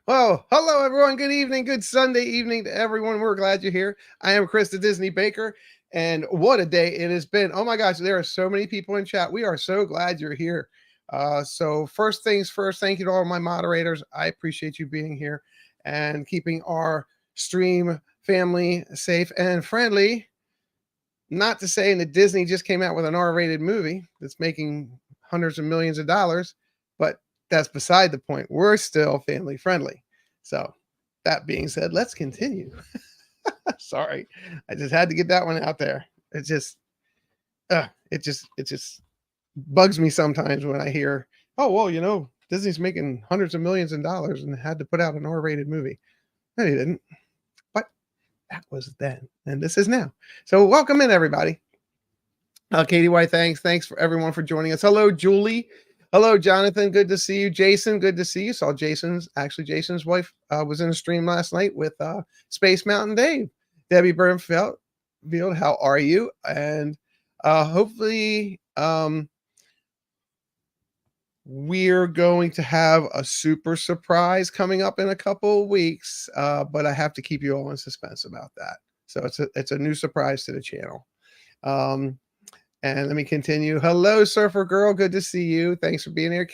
Well, hello everyone. Good evening. Good Sunday evening to everyone. We're glad you're here. I am Chris the Disney Baker, and what a day it has been. Oh my gosh, there are so many people in chat. We are so glad you're here. So first things first, thank you to all my moderators. I appreciate you being here and keeping our stream family safe and friendly. Not to say that Disney just came out with an R-rated movie that's making hundreds of millions of dollars, but that's beside the point. We're still family friendly. So that being said, let's continue. Sorry, I just had to get that one out there. It just bugs me sometimes when I hear, oh well, Disney's making hundreds of millions of dollars and had to put out an R-rated movie. No, they didn't. But that was then, and this is now. So welcome in everybody. Katie White, thanks for everyone for joining us. Hello, Julie. Hello, Jonathan. Good to see you. Jason, good to see you. Saw Jason's wife was in a stream last night with Space Mountain Dave. Debbie Burnfield, how are you? And hopefully, we're going to have a super surprise coming up in a couple of weeks, but I have to keep you all in suspense about that. So it's a new surprise to the channel. And let me continue. Hello, Surfer Girl. Good to see you. Thanks for being here.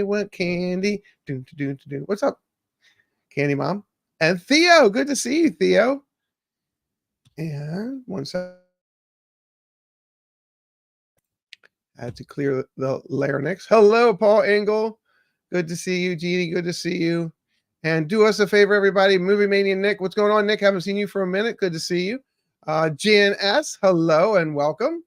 What Candy? What's up, Candy Mom? And Theo. Good to see you, Theo. And one second. I had to clear the larynx. Hello, Paul Engel. Good to see you, Jeannie. Good to see you. And do us a favor, everybody. Movie Mania Nick. What's going on, Nick? Haven't seen you for a minute. Good to see you. Jan S. Hello and welcome.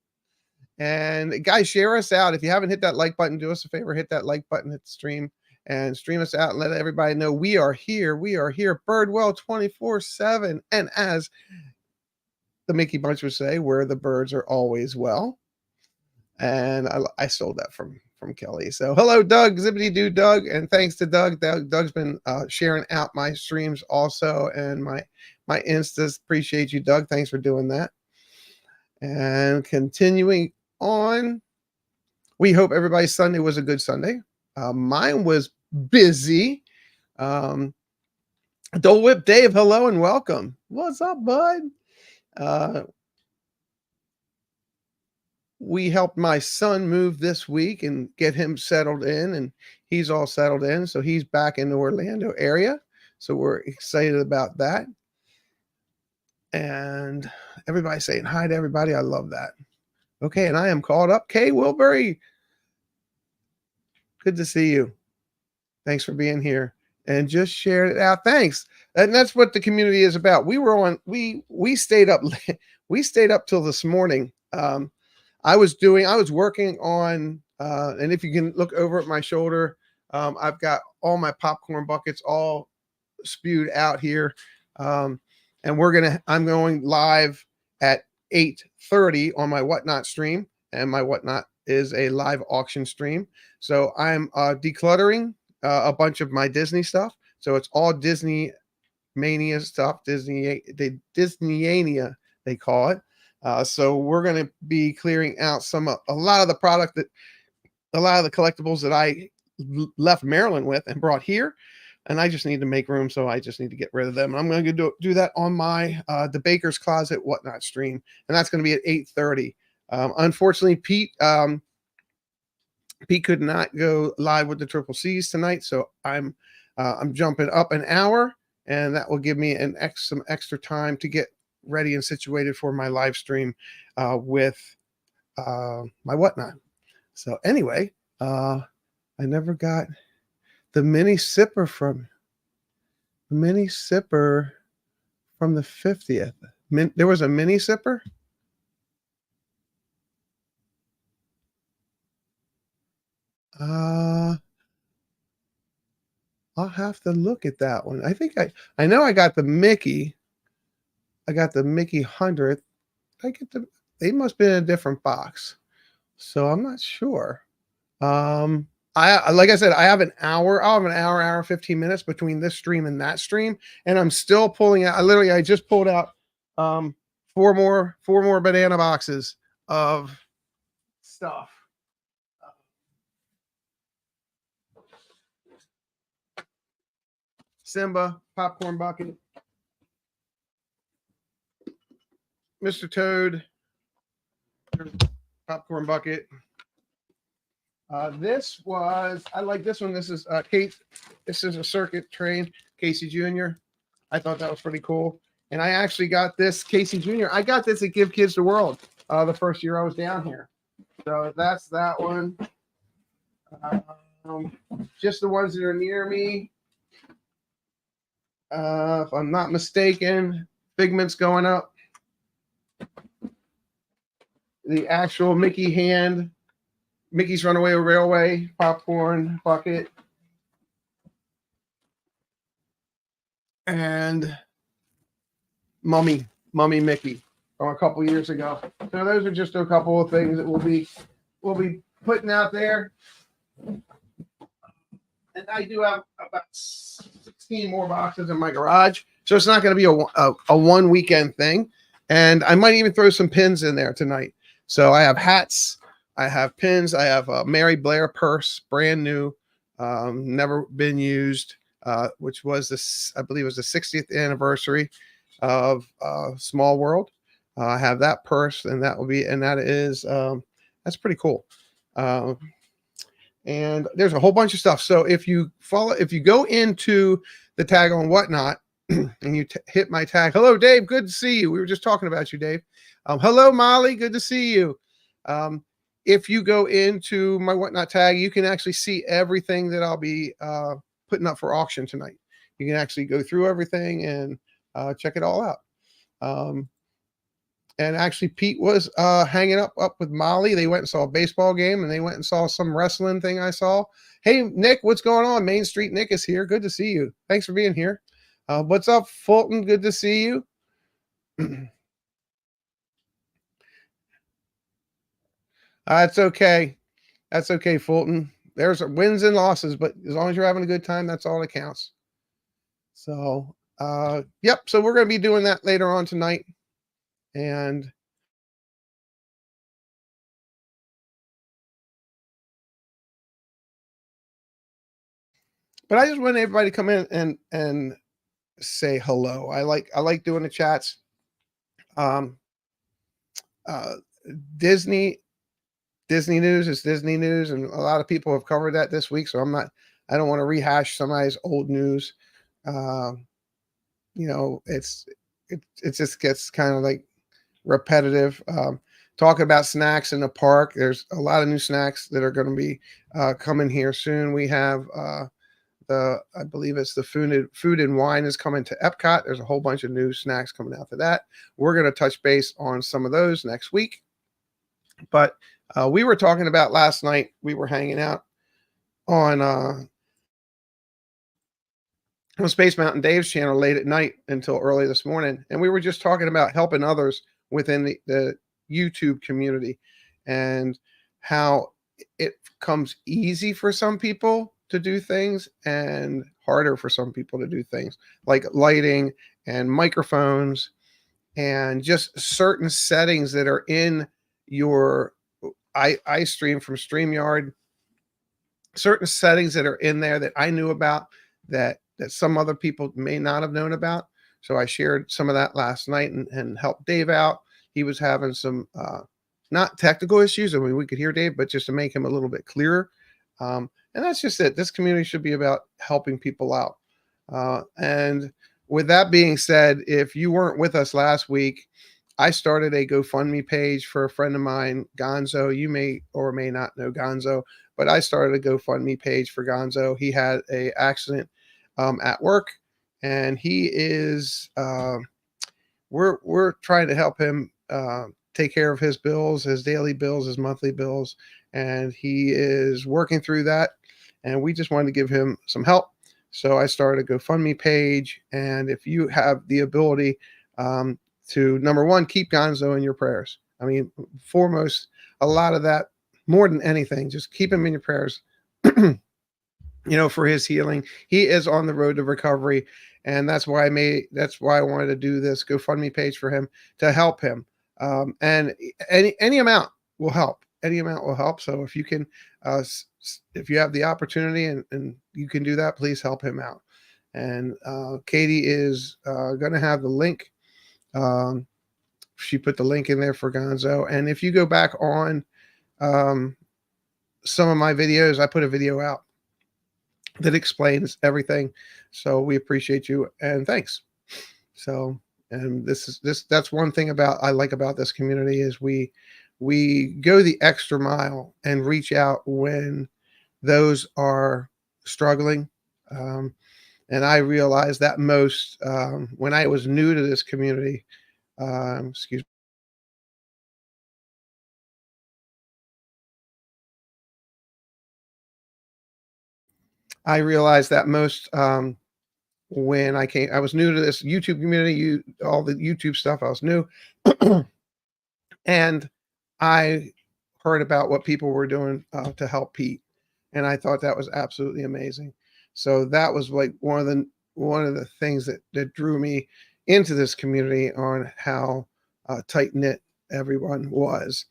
And guys, share us out. If you haven't hit that like button, do us a favor, hit that like button, hit the stream, and stream us out and let everybody know we are here. We are here, Birdwell 24/7. And as the Mickey Bunch would say, where the birds are always well. And I stole that from Kelly. So hello, Doug, zippity doo, Doug, and thanks to Doug. Doug's been sharing out my streams also and my instas. Appreciate you, Doug. Thanks for doing that. And continuing on, we hope everybody's Sunday was a good Sunday. Mine was busy. Dole Whip Dave, hello and welcome. What's up, bud? We helped my son move this week and get him settled in, and he's all settled in. So he's back in the Orlando area. So we're excited about that. And everybody saying hi to everybody. I love that. Okay, and I am caught up. Kay Wilbury, good to see you. Thanks for being here and just shared it out. Thanks. And that's what the community is about. We stayed up we stayed up till this morning. I was working on and if you can look over at my shoulder, I've got all my popcorn buckets all spewed out here. And I'm going live at 8:30 on my Whatnot stream, and my Whatnot is a live auction stream. So I'm decluttering a bunch of my Disney stuff. So it's all Disney Mania stuff, Disneyania, they call it. So we're going to be clearing out a lot of the collectibles that I left Maryland with and brought here. And I just need to make room, so I just need to get rid of them. And I'm going to do that on my the Baker's Closet Whatnot stream, and that's going to be at 8:30. Unfortunately, Pete could not go live with the Triple C's tonight, so I'm jumping up an hour, and that will give me some extra time to get ready and situated for my live stream with my Whatnot. So anyway, I never got the mini sipper from the 50th. There was a mini sipper. I'll have to look at that one. I think I know I got the Mickey. I got the Mickey 100th. They must be in a different box. So I'm not sure. Like I said, I have an hour. I'll have an hour, 15 minutes between this stream and that stream, and I'm still pulling out. I just pulled out four more banana boxes of stuff. Simba, popcorn bucket, Mr. Toad, popcorn bucket. This was, I like this one. This is Kate. This is a circuit train, Casey Jr. I thought that was pretty cool. And I actually got this Casey Jr. I got this at Give Kids the World the first year I was down here. So that's that one. Just the ones that are near me. If I'm not mistaken, Figment's going up. The actual Mickey hand, Mickey's Runaway Railway, popcorn bucket. And Mummy Mickey from a couple years ago. So those are just a couple of things that we'll be putting out there. And I do have about 16 more boxes in my garage, so it's not going to be a one weekend thing. And I might even throw some pins in there tonight. So I have hats, I have pins, I have a Mary Blair purse, brand new, never been used, which was this, I believe, it was the 60th anniversary of Small World. I have that purse, and that is that's pretty cool. And there's a whole bunch of stuff. So if you go into the tag on Whatnot and you hit my tag, hello Dave, good to see you. We were just talking about you, Dave. Hello Molly, good to see you. If you go into my Whatnot tag, you can actually see everything that I'll be putting up for auction tonight. You can actually go through everything and check it all out. And actually, Pete was hanging up with Molly. They went and saw a baseball game, and they went and saw some wrestling thing I saw. Hey, Nick, what's going on? Main Street Nick is here. Good to see you. Thanks for being here. What's up, Fulton? Good to see you. That's okay. That's okay, Fulton. There's wins and losses, but as long as you're having a good time, that's all that counts. So, yep. So we're going to be doing that later on tonight. And but I just want everybody to come in and say hello. I like doing the chats. Disney news is Disney news, and a lot of people have covered that this week. So I don't want to rehash somebody's old news. It just gets kind of like repetitive. Talking about snacks in the park, there's a lot of new snacks that are going to be coming here soon. We have I believe it's the food and wine is coming to Epcot. There's a whole bunch of new snacks coming out of that. We're going to touch base on some of those next week. But we were talking about last night, we were hanging out on Space Mountain Dave's channel late at night until early this morning. And we were just talking about helping others within the YouTube community and how it comes easy for some people to do things and harder for some people to do things like lighting and microphones and just certain settings that are in your iStream from StreamYard, certain settings that are in there that I knew about that some other people may not have known about. So I shared some of that last night and helped Dave out. He was having some not technical issues. I mean, we could hear Dave, but just to make him a little bit clearer. And that's just it. This community should be about helping people out. And with that being said, if you weren't with us last week, I started a GoFundMe page for a friend of mine, Gonzo. You may or may not know Gonzo, but I started a GoFundMe page for Gonzo. He had an accident at work, and he is we're trying to help him take care of his bills, his daily bills, his monthly bills, and he is working through that. And we just wanted to give him some help. So I started a GoFundMe page. And if you have the ability to, number one, keep Gonzo in your prayers. I mean, foremost, a lot of that, more than anything, just keep him in your prayers, for his healing. He is on the road to recovery. And that's why I wanted to do this GoFundMe page for him to help him. And any amount will help. Any amount will help. So if you can, if you have the opportunity and you can do that, please help him out. And Katie is going to have the link. Um, she put the link in there for Gonzo. And if you go back on um, some of my videos, I put a video out that explains everything. So we appreciate you and thanks. So, and that's one thing about I like about this community is we go the extra mile and reach out when those are struggling. Um, and I realized that most when I was new to this community. Excuse me. I realized that most when I was new to this YouTube community, all the YouTube stuff. I was new, and I heard about what people were doing to help Pete, and I thought that was absolutely amazing. So that was like one of the things that drew me into this community on how tight knit everyone was,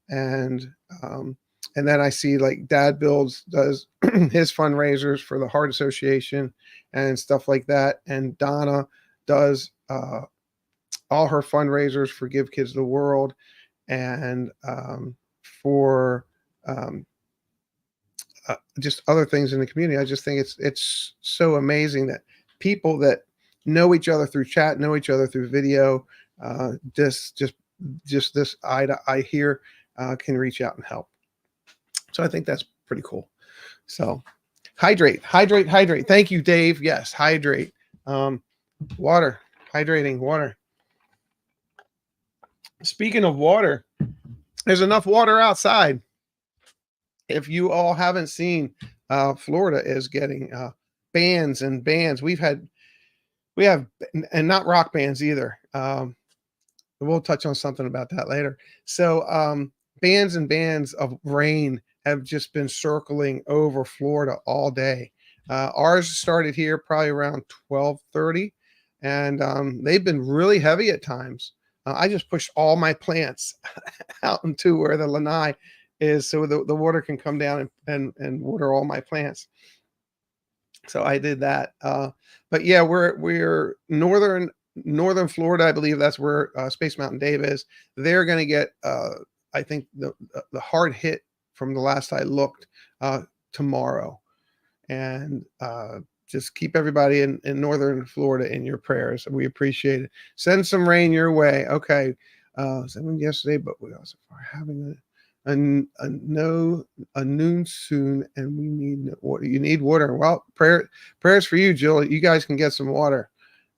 and um, and then I see like Dad Builds does his fundraisers for the Heart Association and stuff like that, and Donna does all her fundraisers for Give Kids the World and for um, just other things in the community. I just think it's so amazing that people that know each other through chat, know each other through video, just this eye to eye here can reach out and help. So I think that's pretty cool. So hydrate, hydrate, hydrate. Thank you, Dave. Yes, hydrate. Water, hydrating water. Speaking of water, there's enough water outside. If you all haven't seen, Florida is getting bands and bands. We have, and not rock bands either. We'll touch on something about that later. So bands and bands of rain have just been circling over Florida all day. Ours started here probably around 12:30, and they've been really heavy at times. I just pushed all my plants out into where the lanai is so the water can come down and water all my plants. So I did that. But yeah, we're northern Florida. I believe that's where Space Mountain Dave is. They're going to get I think the hard hit from the last I looked tomorrow. And just keep everybody in northern Florida in your prayers. We appreciate it. Send some rain your way. Okay. Sent yesterday, but we also are having a noon soon, and we need water. You need water. Well, prayers for you, Jill. You guys can get some water.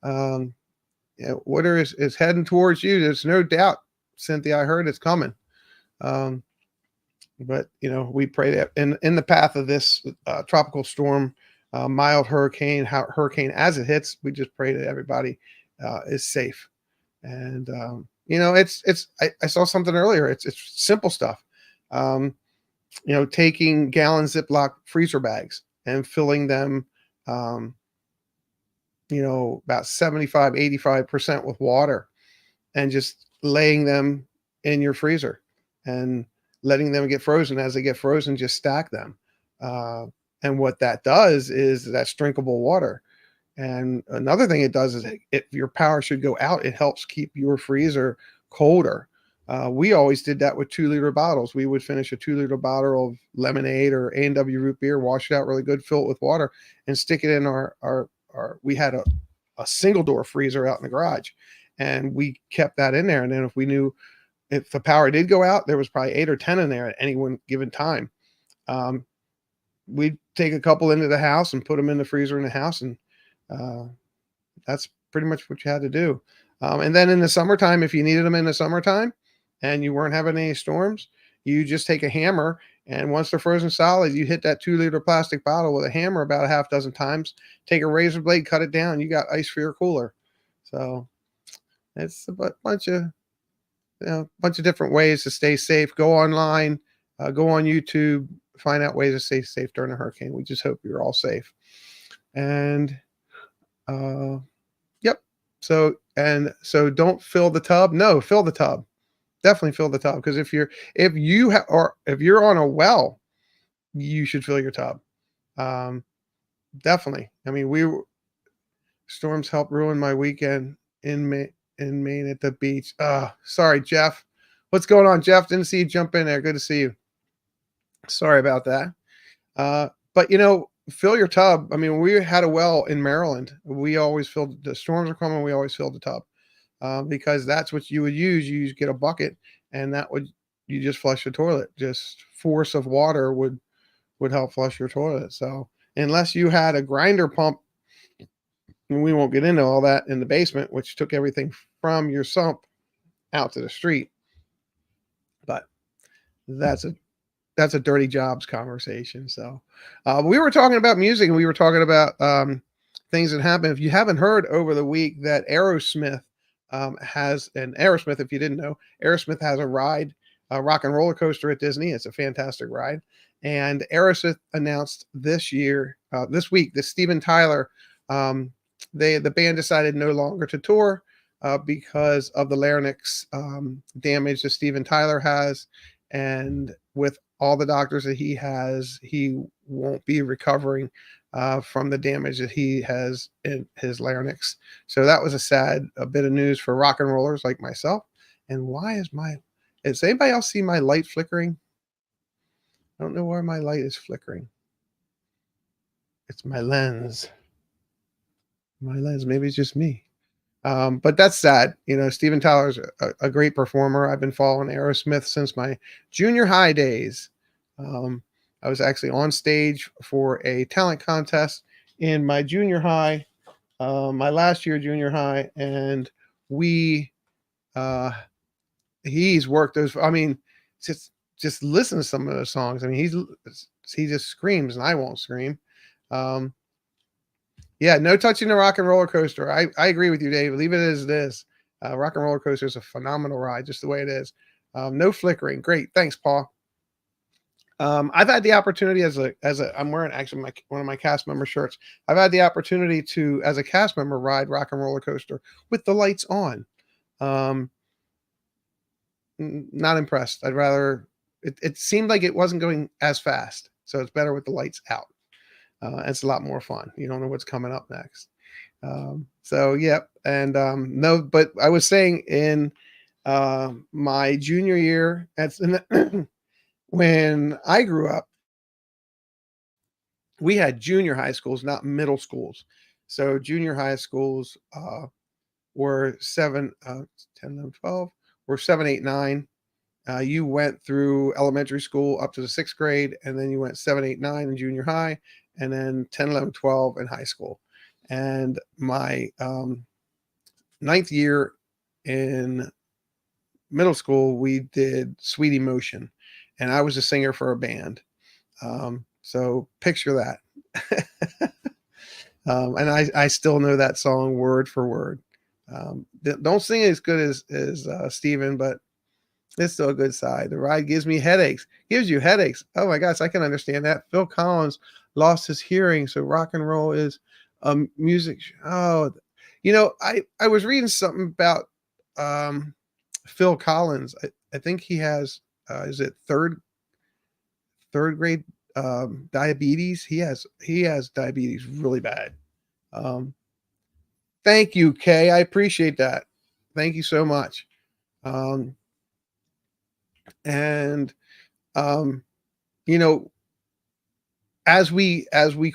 Yeah, water is heading towards you. There's no doubt, Cynthia. I heard it's coming. But we pray that in the path of this tropical storm, mild hurricane as it hits, we just pray that everybody is safe. And I saw something earlier. It's simple stuff. Taking gallon Ziploc freezer bags and filling them, about 75-85% with water, and just laying them in your freezer and letting them get frozen. As they get frozen, just stack them. And what that does is that's drinkable water. And another thing it does is if your power should go out, it helps keep your freezer colder. We always did that with 2-liter bottles. We would finish a 2-liter bottle of lemonade or A&W root beer, wash it out really good, fill it with water, and stick it in our we had a single door freezer out in the garage, and we kept that in there. And then if the power did go out, there was probably 8 or 10 in there at any one given time. We'd take a couple into the house and put them in the freezer in the house, and that's pretty much what you had to do. And then in the summertime, if you needed them in the summertime and you weren't having any storms, you just take a hammer, and once they're frozen solid, you hit that 2-liter plastic bottle with a hammer about a half dozen times, take a razor blade, cut it down, you got ice for your cooler. So it's a bunch of different ways to stay safe. Go online, go on YouTube, find out ways to stay safe during a hurricane. We just hope you're all safe. And yep. So don't fill the tub. No, fill the tub. Definitely fill the tub, because if you're on a well, you should fill your tub. Definitely. I mean, Storms help ruin my weekend in Maine at the beach. Sorry, Jeff. What's going on, Jeff? Didn't see you jump in there. Good to see you. Sorry about that. But fill your tub. I mean, we had a well in Maryland. We always filled the storms are coming. We always filled the tub because that's what you would use. You get a bucket, and you just flush the toilet. Just force of water would help flush your toilet. So unless you had a grinder pump, and we won't get into all that in the basement, which took everything from your sump out to the street. But that's a dirty jobs conversation. So we were talking about music, and we were talking about things that happen. If you haven't heard over the week that Aerosmith Aerosmith, if you didn't know, Aerosmith has a rock and roller coaster at Disney. It's a fantastic ride. And Aerosmith announced this week, that Steven Tyler, the band decided no longer to tour because of the larynx damage that Steven Tyler has. And with all the doctors that he has, he won't be recovering from the damage that he has in his larynx. So that was a bit of news for rock and rollers like myself. And does anybody else see my light flickering? I don't know where my light is flickering. It's my lens. Maybe it's just me. But that's sad. Steven Tyler's a great performer. I've been following Aerosmith since my junior high days. I was actually on stage for a talent contest in my junior high, my last year junior high, and he's worked those. I mean, just listen to some of those songs. I mean, he just screams, and I won't scream. Yeah, no touching the rock and roller coaster. I agree with you, Dave. Leave it as it is. Rock and roller coaster is a phenomenal ride, just the way it is. No flickering. Great. Thanks, Paul. I've had the opportunity I'm wearing actually one of my cast member shirts. I've had the opportunity to, as a cast member, ride rock and roller coaster with the lights on. Not impressed. I'd rather, it seemed like it wasn't going as fast. So it's better with the lights out. It's a lot more fun. You don't know what's coming up next. So yeah. And no, but I was saying in my junior year, when I grew up, we had junior high schools, not middle schools. So junior high schools were 7, 10, 11, 12, were 7, 8, 9. You went through elementary school up to the 6th grade, and then you went 7, 8, 9 in junior high, and then 10, 11, 12 in high school. And my 9th year in middle school, we did Sweet Emotion, and I was a singer for a band. So picture that. And I still know that song word for word. Don't sing as good as Steven, but it's still a good side. The ride gives you headaches. Oh my gosh, I can understand that. Phil Collins lost his hearing, so rock and roll is music. Oh, I was reading something about Phil Collins. I think he has is it third grade diabetes. He has diabetes really bad. Thank you, Kay. I appreciate that. Thank you so much. And as we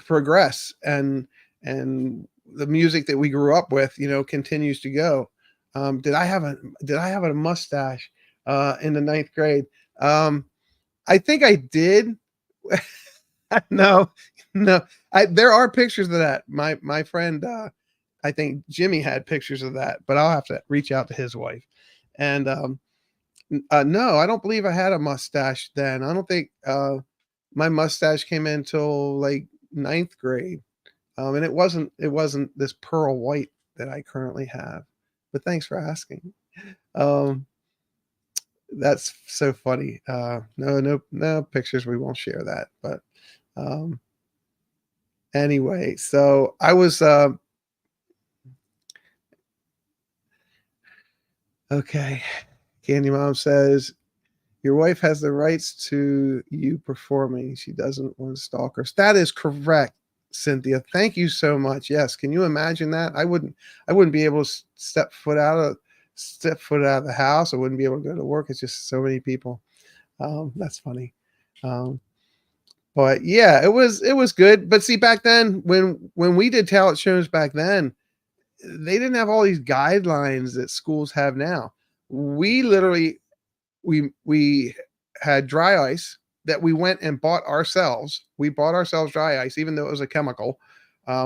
progress and the music that we grew up with, continues to go. Did I have a mustache in the 9th grade? I think I did. No. There are pictures of that. My friend, I think Jimmy had pictures of that, but I'll have to reach out to his wife. And no, I don't believe I had a mustache then. I don't think my mustache came in till like 9th grade. And it wasn't this pearl white that I currently have. But thanks for asking. That's so funny. No pictures. We won't share that. But anyway, so I was okay. Candy Mom says, your wife has the rights to you performing. She doesn't want stalkers. That is correct, Cynthia. Thank you so much. Yes. Can you imagine that? I wouldn't be able to step foot out of the house. I wouldn't be able to go to work. It's just so many people. That's funny. Um, but yeah, it was good. But see, back then when we did talent shows back then, they didn't have all these guidelines that schools have now. We literally we had dry ice that we went and bought ourselves. We bought ourselves dry ice, even though it was a chemical.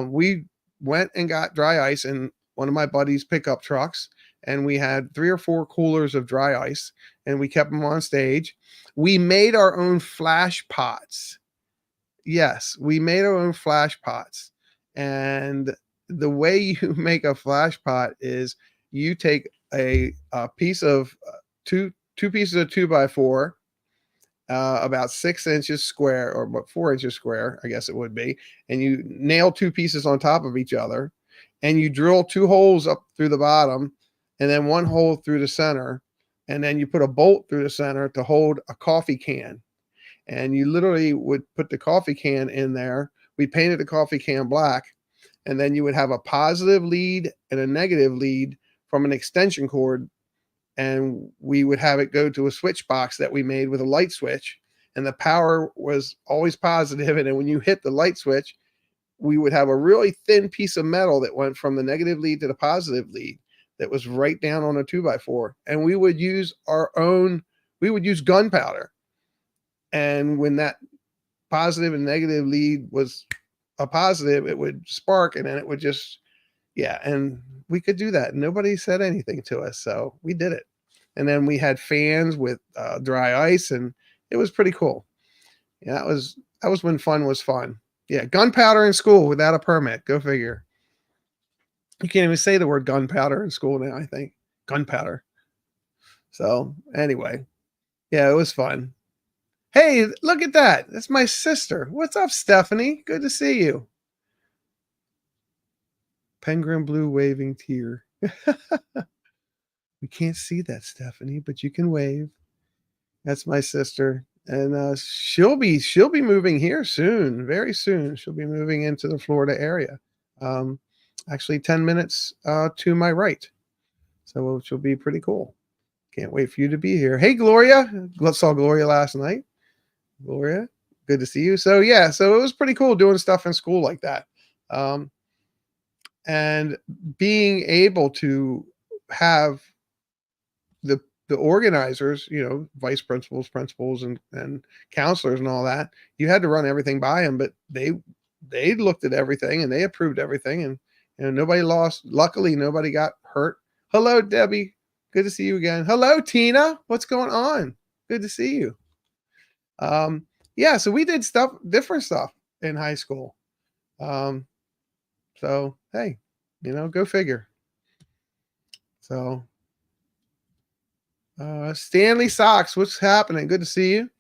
We went and got dry ice in one of my buddy's pickup trucks, and we had 3 or 4 coolers of dry ice, and we kept them on stage. We made our own flash pots. Yes, we made our own flash pots. And the way you make a flash pot is you take a piece of two pieces of 2x4, about 6 inches square, or about 4 inches square, I guess it would be, and you nail 2 pieces on top of each other, and you drill 2 holes up through the bottom, and then 1 hole through the center, and then you put a bolt through the center to hold a coffee can, and you literally would put the coffee can in there. We painted the coffee can black, and then you would have a positive lead and a negative lead from an extension cord, and we would have it go to a switch box that we made with a light switch, and the power was always positive, and then when you hit the light switch, we would have a really thin piece of metal that went from the negative lead to the positive lead that was right down on a 2x4, and we would use gunpowder, and when that positive and negative lead was a positive, it would spark, and then it would just, yeah, and we could do that. Nobody said anything to us, so we did it. And then we had fans with dry ice, and it was pretty cool. Yeah, that was when fun was fun. Yeah, gunpowder in school without a permit. Go figure. You can't even say the word gunpowder in school now, I think. Gunpowder. So anyway, yeah, it was fun. Hey, look at that. That's my sister. What's up, Stephanie? Good to see you. Penguin blue waving tear. We can't see that, Stephanie, but you can wave. That's my sister, and she'll be moving here soon, very soon. She'll be moving into the Florida area. Um, Actually, 10 minutes to my right, so she'll be pretty cool. Can't wait for you to be here. Hey, Gloria, saw Gloria last night. Gloria, good to see you. So yeah, so it was pretty cool doing stuff in school like that, and being able to have the organizers, vice principals, principals, and counselors and all that. You had to run everything by them, but they looked at everything and they approved everything, and nobody lost. Luckily, nobody got hurt. Hello, Debbie. Good to see you again. Hello, Tina. What's going on? Good to see you. Yeah, so we did different stuff in high school. So hey, go figure. So Stanley Socks, what's happening? Good to see you.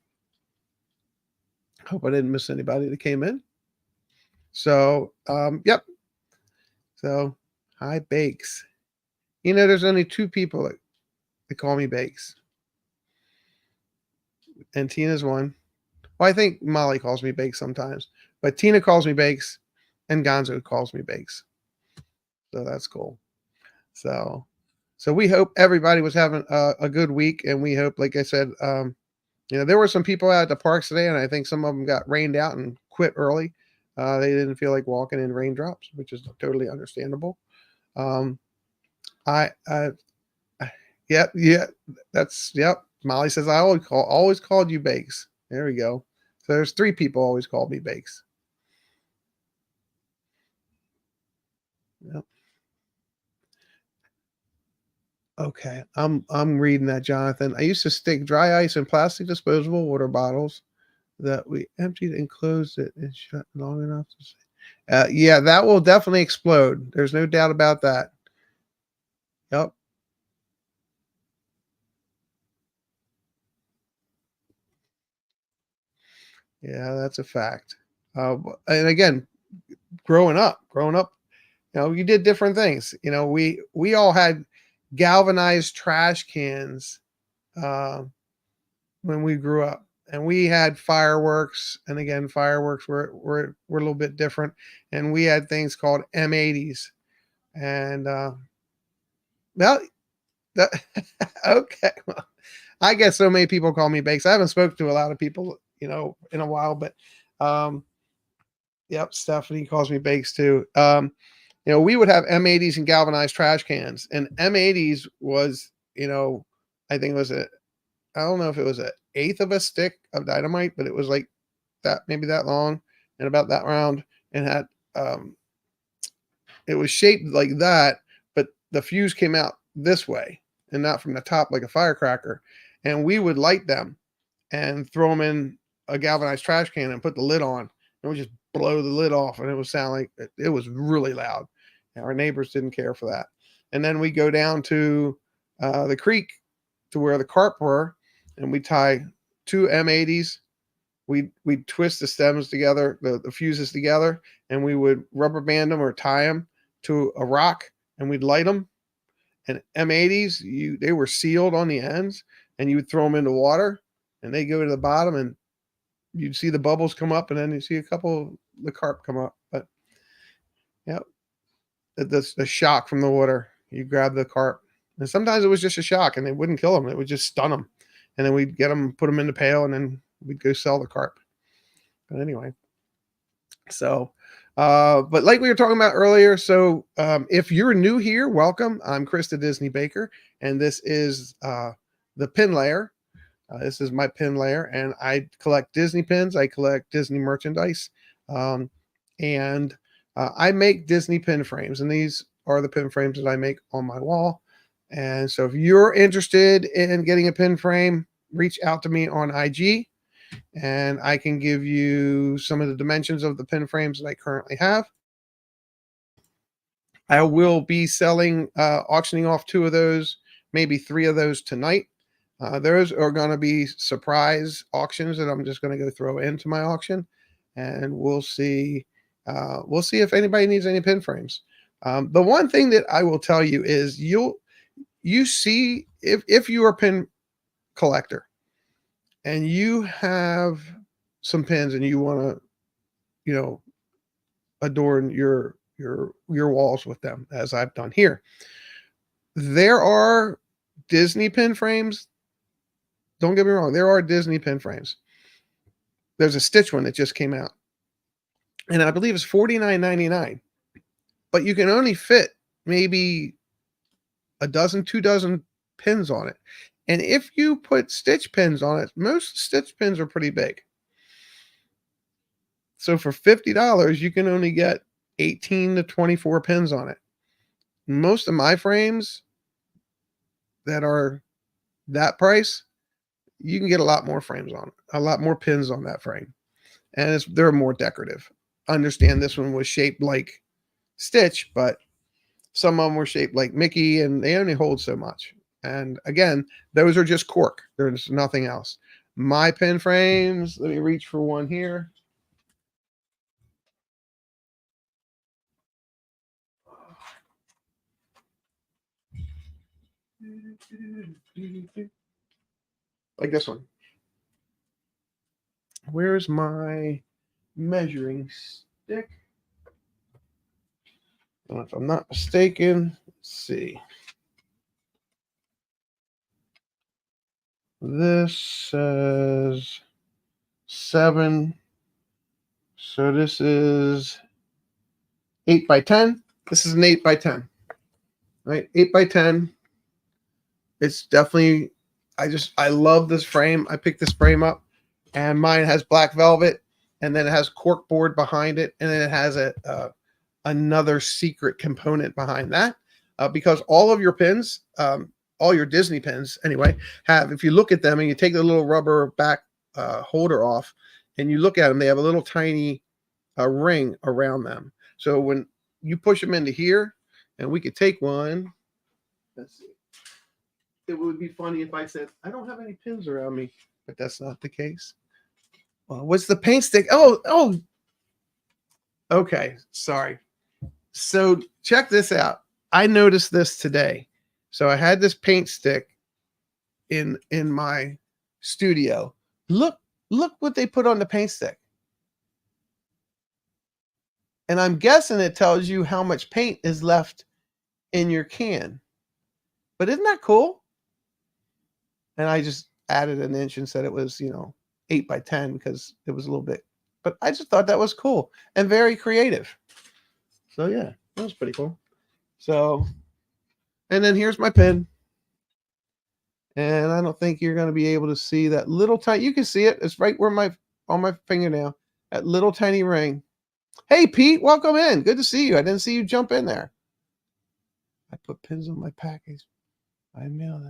Hope I didn't miss anybody that came in. So, yep. So, hi, Bakes. There's only 2 people that call me Bakes, and Tina's one. Well, I think Molly calls me Bakes sometimes, but Tina calls me Bakes, and Gonzo calls me Bakes. So that's cool. So we hope everybody was having a good week, and we hope, like I said, there were some people out at the parks today, and I think some of them got rained out and quit early. They didn't feel like walking in raindrops, which is totally understandable. I yep, yeah, yep. Molly says I always called you Bakes. There we go. So there's 3 people always called me Bakes. Yep. Okay, I'm reading that, Jonathan. I used to stick dry ice in plastic disposable water bottles that we emptied and closed it and shut long enough to say. Yeah, that will definitely explode. There's no doubt about that. Yep. Yeah, that's a fact. And again, growing up, you did different things. We all had galvanized trash cans uh, when we grew up, and we had fireworks, and again, fireworks were a little bit different, and we had things called M80s, and well, that, okay, well, I guess so many people call me Bakes. I haven't spoken to a lot of people, in a while, but yep, Stephanie calls me Bakes too. We would have M80s and galvanized trash cans, and M80s was, I think it was I don't know if it was an eighth of a stick of dynamite, but it was like that, maybe that long and about that round, and had it was shaped like that, but the fuse came out this way and not from the top like a firecracker. And we would light them and throw them in a galvanized trash can and put the lid on, and we just blow the lid off, and it would sound like it was really loud. And our neighbors didn't care for that. And then we go down to the creek to where the carp were, and we tie two M80s. We'd twist the stems together, the fuses together, and we would rubber band them or tie them to a rock, and we'd light them. And M80s, they were sealed on the ends, and you would throw them into water, and they go to the bottom, and you'd see the bubbles come up, and then you see a couple of the carp come up. But yeah, the shock from the water, you grab the carp, and sometimes it was just a shock, and they wouldn't kill them; it would just stun them, and then we'd get them, put them in the pail, and then we'd go sell the carp. But anyway, so. But like we were talking about earlier, so if you're new here, welcome. I'm Chris the Disney Baker, and this is the pin layer. This is my pin layer, and I collect Disney pins. I collect Disney merchandise, and I make Disney pin frames, and these are the pin frames that I make on my wall. And so if you're interested in getting a pin frame, reach out to me on IG. And I can give you some of the dimensions of the pin frames that I currently have. I will be auctioning off 2 of those, maybe 3 of those tonight. Those are going to be surprise auctions that I'm just going to go throw into my auction, and we'll see. We'll see if anybody needs any pin frames. The one thing that I will tell you is you see if you are a pin collector, and you have some pins and you want to, adorn your walls with them, as I've done here. There are Disney pin frames. Don't get me wrong. There are Disney pin frames. There's a Stitch one that just came out, and I believe it's $49.99, but you can only fit maybe a dozen, 2 dozen pins on it. And if you put Stitch pins on it, most Stitch pins are pretty big. So for $50, you can only get 18 to 24 pins on it. Most of my frames that are that price, you can get a lot more frames on it, a lot more pins on that frame. And they're more decorative. Understand this one was shaped like Stitch, but some of them were shaped like Mickey, and they only hold so much. And again, those are just cork. There's nothing else. My pin frames, let me reach for one here. Like this one. Where's my measuring stick? If I'm not mistaken, let's see. This says 7. So this is 8 by 10. This is an 8 by 10. Right? 8 by 10. It's definitely, I love this frame. I picked this frame up, and mine has black velvet, and then it has cork board behind it, and then it has another secret component behind that, because all of your pins, all your Disney pins anyway, have, if you look at them and you take the little rubber back holder off and you look at them, they have a little tiny ring around them. So when you push them into here, and we could take one, let's see. It would be funny if I said, I don't have any pins around me, but that's not the case. Well, what's the paint stick? Oh, okay. Sorry. So check this out. I noticed this today. So I had this paint stick in my studio. Look Look what they put on the paint stick. And I'm guessing it tells you how much paint is left in your can. But isn't that cool? And I just added an inch and said it was, 8 by 10 because it was a little bit. But I just thought that was cool and very creative. So yeah, that was pretty cool. So, and then here's my pen. And I don't think you're going to be able to see that little tiny. You can see it. It's right where on my fingernail. That little tiny ring. Hey Pete, welcome in. Good to see you. I didn't see you jump in there. I put pins on my package. I mail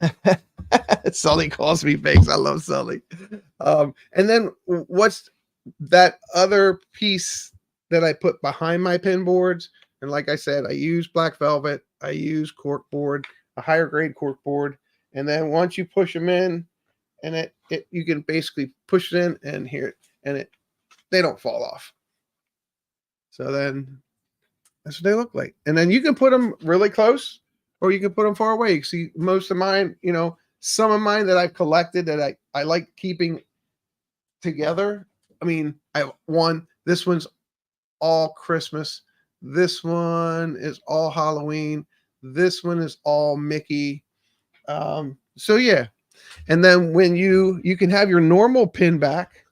them. Sully calls me fakes. I love Sully. And then what's that other piece that I put behind my pin boards? And like I said, I use black velvet. I use cork board, a higher grade cork board. And then once you push them in, and it you can basically push it in and here, and they don't fall off. So then that's what they look like. And then you can put them really close, or you can put them far away. You see, most of mine, some of mine that I've collected that I like keeping together. I mean, I have one. This one's all Christmas. This one is all Halloween. This one is all Mickey. So yeah. And then when you can have your normal pin back.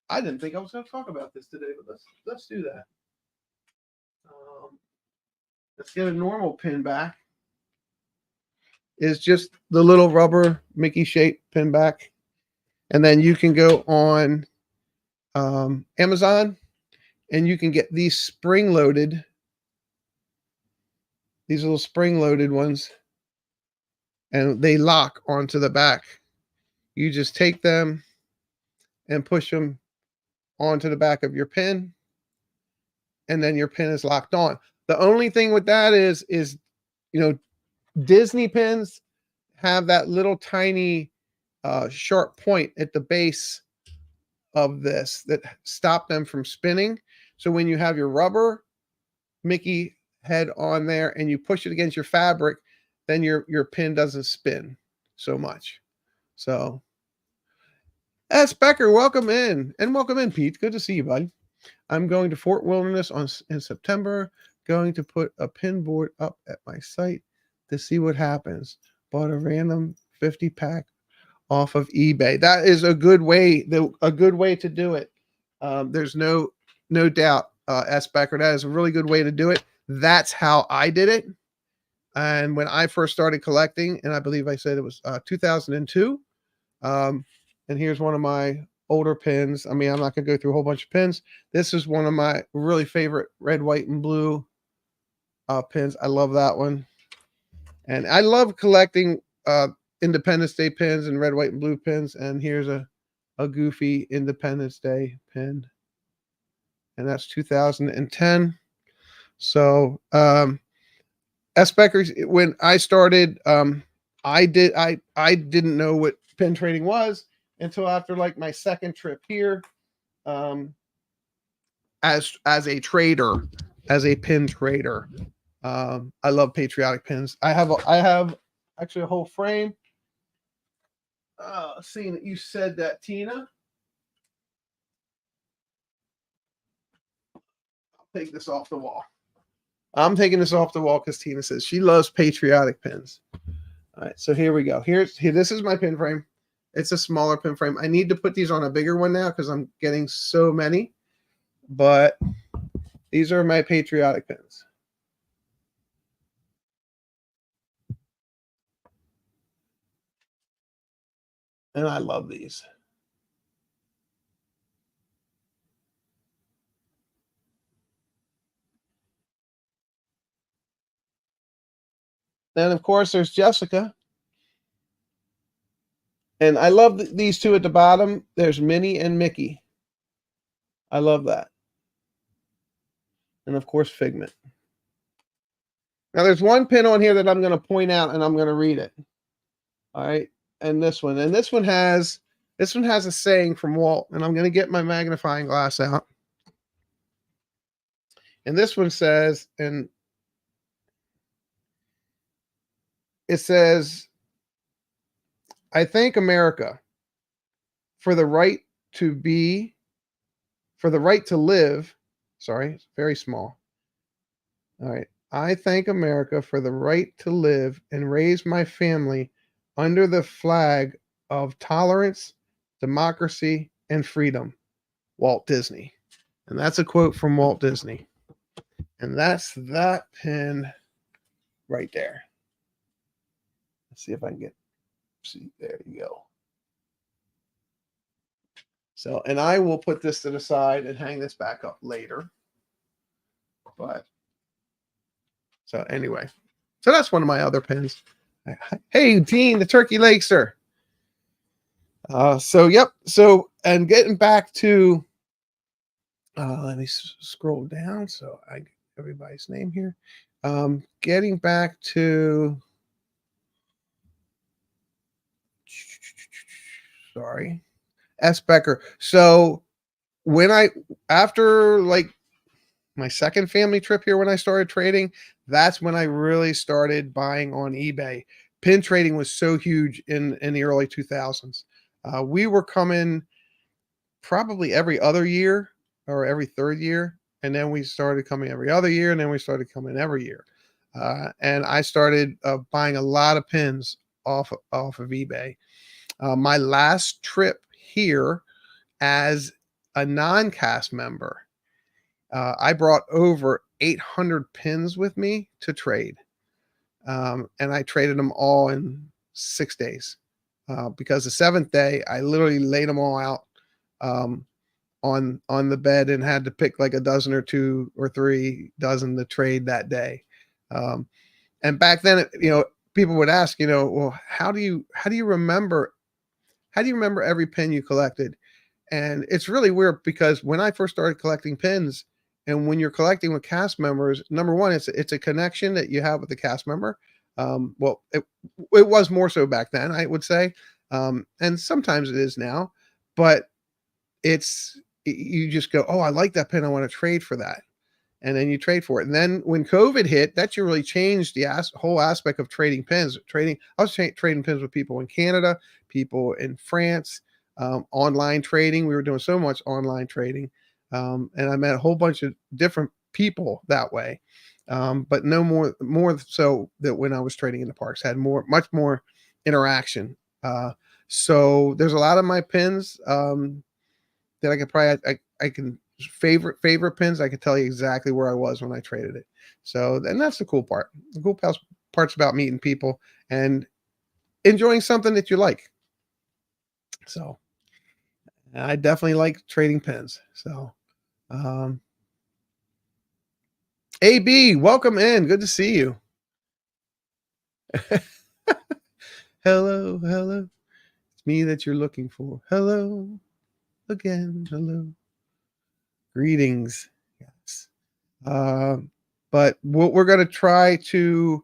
I didn't think I was going to talk about this today, but let's do that. Let's get a normal pin back. Is just the little rubber Mickey shaped pin back. And then you can go on Amazon and you can get these spring-loaded, these little spring-loaded ones, and they lock onto the back. You just take them and push them onto the back of your pin, and then your pin is locked on. The only thing with that is Disney pins have that little tiny sharp point at the base of this that stop them from spinning. So when you have your rubber Mickey head on there and you push it against your fabric, then your pin doesn't spin so much. So S. Becker, welcome in. And welcome in, Pete. Good to see you, bud. I'm going to Fort Wilderness in September. Going to put a pin board up at my site to see what happens. Bought a random 50 pack off of eBay. That is a good way. A good way to do it. There's no doubt, S. Becker. That is a really good way to do it. That's how I did it. And when I first started collecting, and I believe I said it was 2002. And here's one of my older pins. I mean, I'm not going to go through a whole bunch of pins. This is one of my really favorite red, white, and blue pins. I love that one. And I love collecting Independence Day pins and red, white, and blue pins. And here's a goofy Independence Day pin. And that's 2010. So, S. Becker, when I started, I didn't know what pin trading was until after like my second trip here, as a trader, as a pin trader. I love patriotic pins. I have actually a whole frame. Seeing that you said that, Tina. I'll take this off the wall. I'm taking this off the wall because Tina says she loves patriotic pins. All right, so here we go. This is my pin frame. It's a smaller pin frame. I need to put these on a bigger one now because I'm getting so many. But these are my patriotic pins. And I love these. Then, of course, there's Jessica. And I love these two at the bottom. There's Minnie and Mickey. I love that. And, of course, Figment. Now, there's one pin on here that I'm going to point out, and I'm going to read it. All right. And this one. And this one has a saying from Walt. And I'm going to get my magnifying glass out. And this one says, and it says, I thank America for the right to be, for the right to live. Sorry, it's very small. All right. I thank America for the right to live and raise my family under the flag of tolerance, democracy, and freedom. Walt Disney. And that's a quote from Walt Disney. And that's that pin right there. Let's see if I can get, see, there you go. So, and I will put this to the side and hang this back up later. But, so anyway, so that's one of my other pins. Hey, Dean, the turkey leg, sir. So, yep. So, and getting back to, let me scroll down so I get everybody's name here. Getting back to, sorry, S. Becker. So when after like my second family trip here, when I started trading, that's when I really started buying on eBay. Pin trading was so huge in the early 2000s. We were coming probably every other year or every third year. And then we started coming every other year. And then we started coming every year. And I started buying a lot of pins off of eBay. My last trip here as a non-cast member, I brought over 800 pins with me to trade. And I traded them all in 6 days. Because the seventh day, I literally laid them all out on the bed and had to pick like a dozen or 2 or 3 dozen to trade that day. And back then, people would ask, well, how do you remember every pin you collected? And it's really weird because when I first started collecting pins, and when you're collecting with cast members, number one, it's a connection that you have with the cast member. Well, it was more so back then, I would say, and sometimes it is now, but you just go, oh, I like that pin, I want to trade for that, and then you trade for it. And then when COVID hit, that really changed the whole aspect of trading pins. I was trading pins with people in Canada, people in France, online trading. We were doing so much online trading, and I met a whole bunch of different people that way. But no more so that when I was trading in the parks, had much more interaction. So there's a lot of my pins that I could probably I can favorite pins. I could tell you exactly where I was when I traded it. So, and that's the cool part. The cool part's about meeting people and enjoying something that you like. So I definitely like trading pins. So, AB, welcome in. Good to see you. Hello, hello. It's me that you're looking for. Hello again. Hello. Greetings. Yes. But what we're going to try to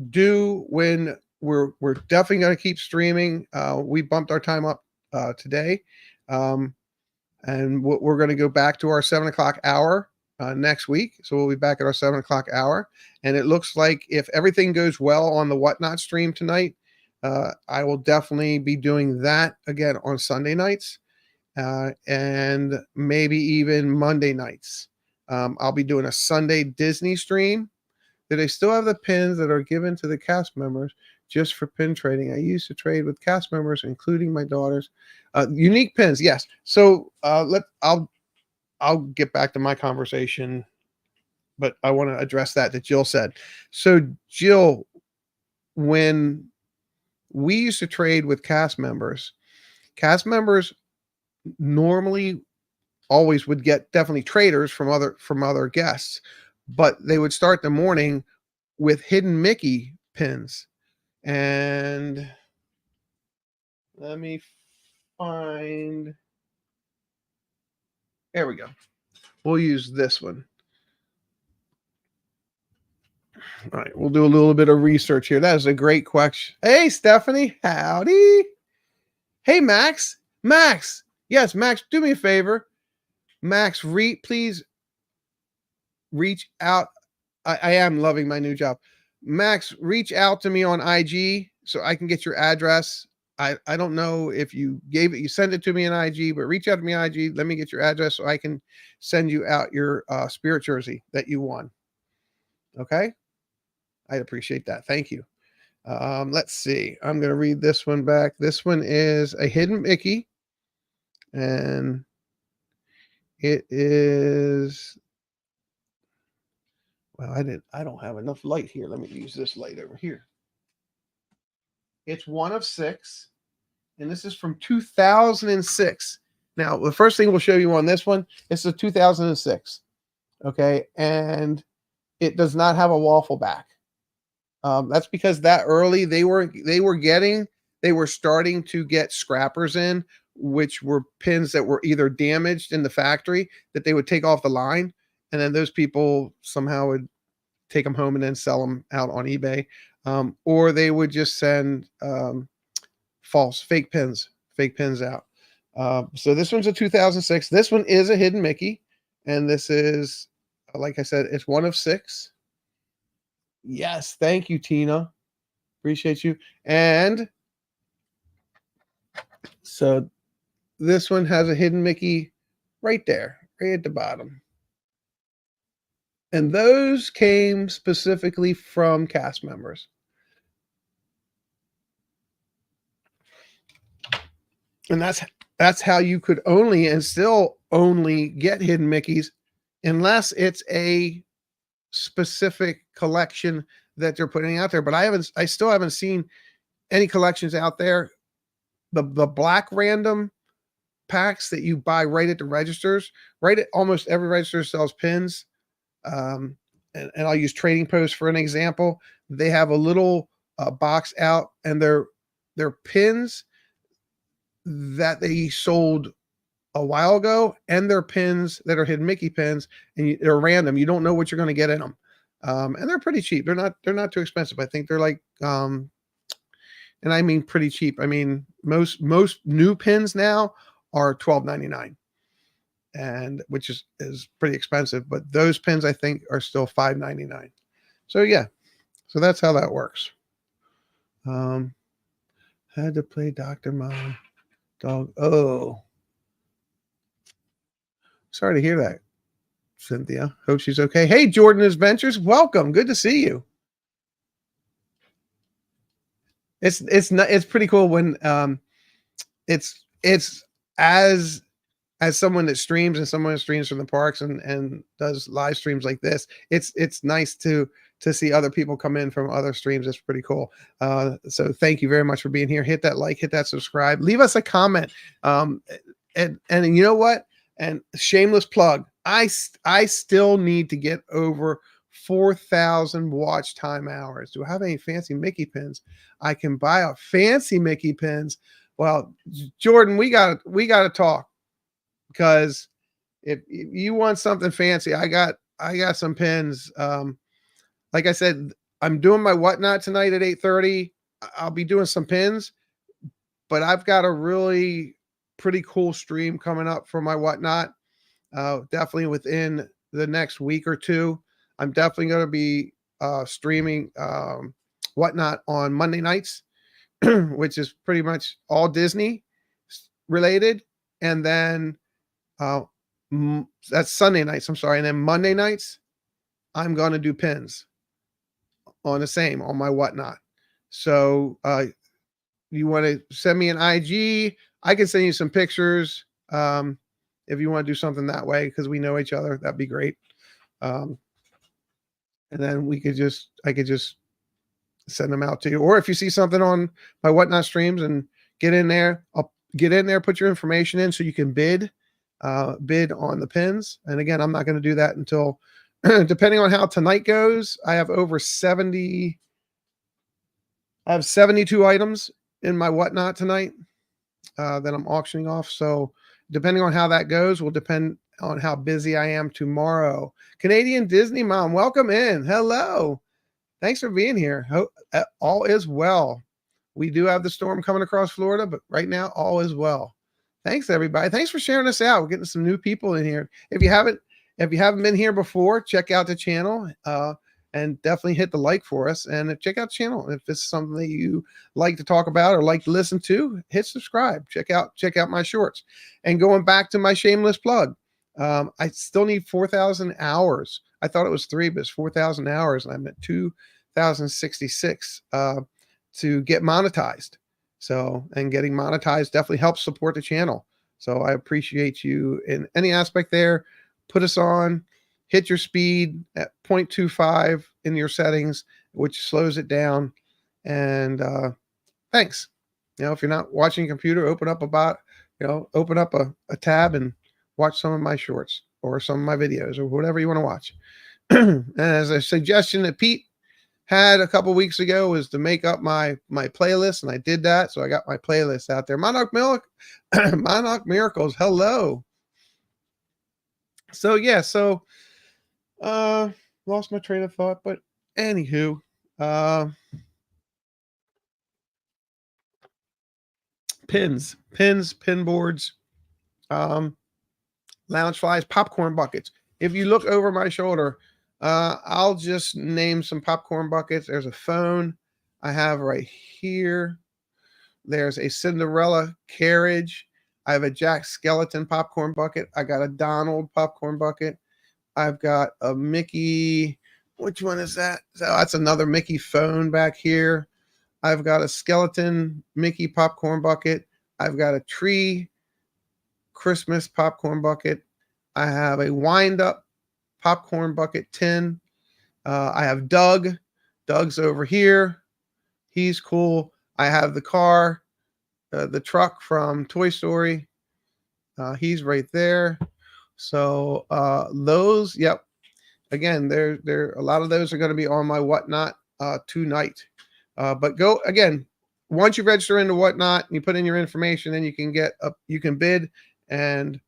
do when we're definitely going to keep streaming. We bumped our time up today, and we're going to go back to our 7 o'clock hour next week. So we'll be back at our 7 o'clock hour, and it looks like if everything goes well on the Whatnot stream tonight, I will definitely be doing that again on Sunday nights. And maybe even Monday nights. I'll be doing a Sunday Disney stream. Do they still have the pins that are given to the cast members just for pin trading? I used to trade with cast members, including my daughters. Unique pins, yes. So I'll get back to my conversation, but I want to address that Jill said. So Jill, when we used to trade with cast members normally always would get definitely traders from other guests, but they would start the morning with hidden Mickey pins. And let me find, there we go. We'll use this one. All right, we'll do a little bit of research here. That is a great question. Hey, Stephanie, howdy. Hey, Max. Yes, Max, do me a favor. Max, please reach out. I am loving my new job. Max, reach out to me on IG so I can get your address. I don't know if you send it to me in IG, but reach out to me in IG. Let me get your address so I can send you out your spirit jersey that you won. Okay. I appreciate that. Thank you. Let's see. I'm going to read this one back. This one is a hidden Mickey, and it is. Well, I don't have enough light here. Let me use this light over here. It's one of 6, and this is from 2006. Now, the first thing we'll show you on this one is a 2006. Okay, and it does not have a waffle back. That's because that early they were starting to get scrappers in, which were pins that were either damaged in the factory that they would take off the line, and then those people somehow would take them home and then sell them out on eBay, or they would just send fake pins out. So this one's a 2006. This one is a hidden Mickey, and this is, like I said, it's one of 6. Yes, thank you, Tina. Appreciate you. And so this one has a hidden Mickey right there, right at the bottom. And those came specifically from cast members. And that's how you could only and still only get hidden Mickeys unless it's a specific collection that they're putting out there. But I still haven't seen any collections out there. The black random packs that you buy right at the registers, right at almost every register sells pins. And I'll use Trading Post for an example. They have a little box out, and they're pins that they sold a while ago, and they're pins that are hidden Mickey pins, and they're random. You don't know what you're going to get in them. And they're pretty cheap. They're not too expensive. I think they're like, and I mean pretty cheap. I mean, most new pins now are $12.99, and which is pretty expensive. But those pins I think are still $5.99. So yeah, so that's how that works. Had to play Dr. Mom Dog. Oh, sorry to hear that, Cynthia. Hope she's okay. Hey, Jordan Adventures, welcome. Good to see you. It's pretty cool when it's as someone that streams and someone who streams from the parks and does live streams like this, it's nice to see other people come in from other streams. It's pretty cool. So thank you very much for being here. Hit that like, hit that subscribe, leave us a comment. And you know what? And shameless plug, I still need to get over 4,000 watch time hours. Do I have any fancy Mickey pins? I can buy a fancy Mickey pins. Well, Jordan, we got to talk, because if you want something fancy, I got some pins. Like I said, I'm doing my whatnot tonight at 8:30. I'll be doing some pins, but I've got a really pretty cool stream coming up for my whatnot. Definitely within the next week or two. I'm definitely going to be streaming whatnot on Monday nights, which is pretty much all Disney related. And then that's Sunday nights. I'm sorry. And then Monday nights, I'm going to do pins on my whatnot. So you want to send me an IG, I can send you some pictures. If you want to do something that way, because we know each other, that'd be great. And then I could just send them out to you. Or if you see something on my whatnot streams and get in there, I'll get in there, put your information in so you can bid on the pins. And again, I'm not going to do that until depending on how tonight goes. I have 72 items in my whatnot tonight that I'm auctioning off. So depending on how that goes will depend on how busy I am tomorrow. Canadian Disney Mom, welcome in. Hello. Thanks for being here. All is well. We do have the storm coming across Florida, but right now all is well. Thanks everybody. Thanks for sharing us out. We're getting some new people in here. If you haven't been here before, check out the channel. and definitely hit the like for us, and check out the channel. If it's something that you like to talk about or like to listen to, hit subscribe. Check out my shorts. And going back to my shameless plug, I still need 4,000 hours. I thought it was 3, but it's 4,000 hours, and I'm at 2,066 to get monetized. So, and getting monetized definitely helps support the channel. So I appreciate you in any aspect there. Put us on, hit your speed at 0.25 in your settings, which slows it down. And thanks. If you're not watching a computer, open up a tab and watch some of my shorts or some of my videos or whatever you want to watch. As a suggestion that Pete had a couple weeks ago was to make up my playlist, and I did that. So I got my playlist out there. Monarch Miracles. Hello. So yeah, lost my train of thought, but anywho, pins, pin boards, lounge flies, popcorn buckets. If you look over my shoulder, I'll just name some popcorn buckets. There's a phone I have right here. There's a Cinderella carriage. I have a Jack Skellington popcorn bucket. I got a Donald popcorn bucket. I've got a Mickey. Which one is that? So that's another Mickey phone back here. I've got a skeleton Mickey popcorn bucket. I've got a tree Christmas popcorn bucket. I have a wind up popcorn bucket tin. I have Doug. Doug's over here. He's cool. I have the car, the truck from Toy Story. He's right there. So those, yep. Again, there a lot of those are going to be on my Whatnot tonight. But go again, once you register into Whatnot and you put in your information, then you can bid, and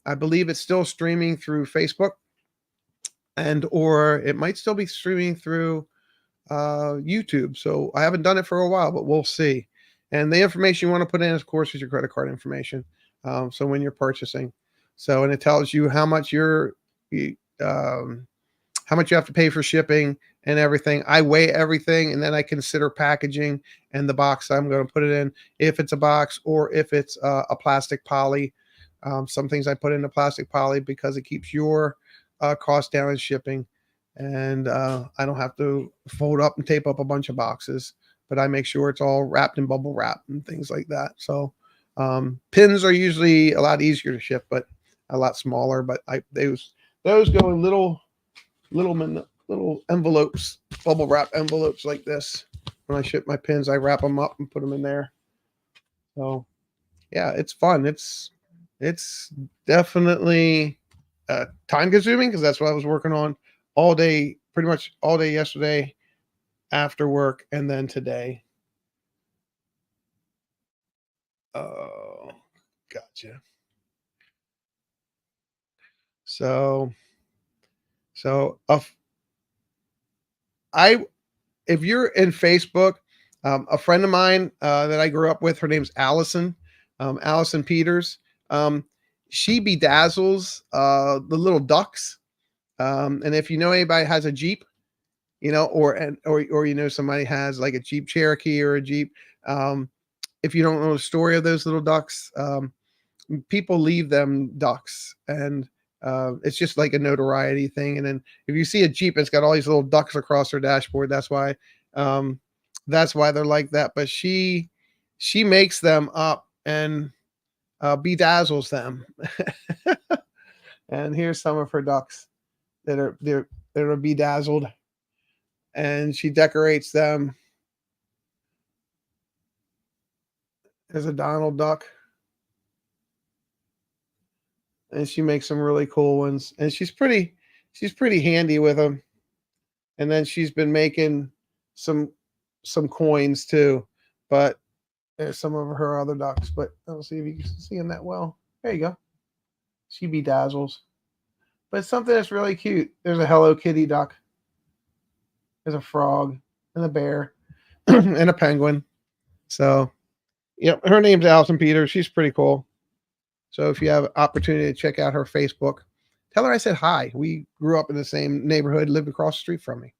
I believe it's still streaming through Facebook, and or it might still be streaming through YouTube. So I haven't done it for a while, but we'll see. And the information you want to put in, of course, is your credit card information. So when you're purchasing, and it tells you how much how much you have to pay for shipping and everything. I weigh everything, and then I consider packaging and the box I'm going to put it in, if it's a box or if it's a plastic poly. Some things I put in a plastic poly because it keeps your cost down in shipping, and I don't have to fold up and tape up a bunch of boxes, but I make sure it's all wrapped in bubble wrap and things like that. So pins are usually a lot easier to ship, but a lot smaller. But those go in little envelopes, bubble wrap envelopes like this. When I ship my pins, I wrap them up and put them in there. So yeah, it's fun. It's definitely time consuming, because that's what I was working on all day, pretty much all day yesterday after work, and then today. Oh, gotcha. So if you're in Facebook, a friend of mine that I grew up with, her name's Allison, Allison Peters. She bedazzles the little ducks. And if you know anybody has a Jeep, or somebody has like a Jeep Cherokee or a Jeep, if you don't know the story of those little ducks, people leave them ducks, and it's just like a notoriety thing. And then if you see a Jeep, it's got all these little ducks across their dashboard. That's why they're like that. But she makes them up and bedazzles them. And here's some of her ducks that are bedazzled, and she decorates them as a Donald Duck. And she makes some really cool ones, and she's pretty handy with them. And then she's been making some coins too, but there's some of her other ducks, but I'll see if you can see them that well. There you go. She bedazzles. But something that's really cute. There's a Hello Kitty duck. There's a frog and a bear and a penguin. So, her name's Allison Peters. She's pretty cool. So if you have an opportunity to check out her Facebook, tell her I said hi. We grew up in the same neighborhood, lived across the street from me.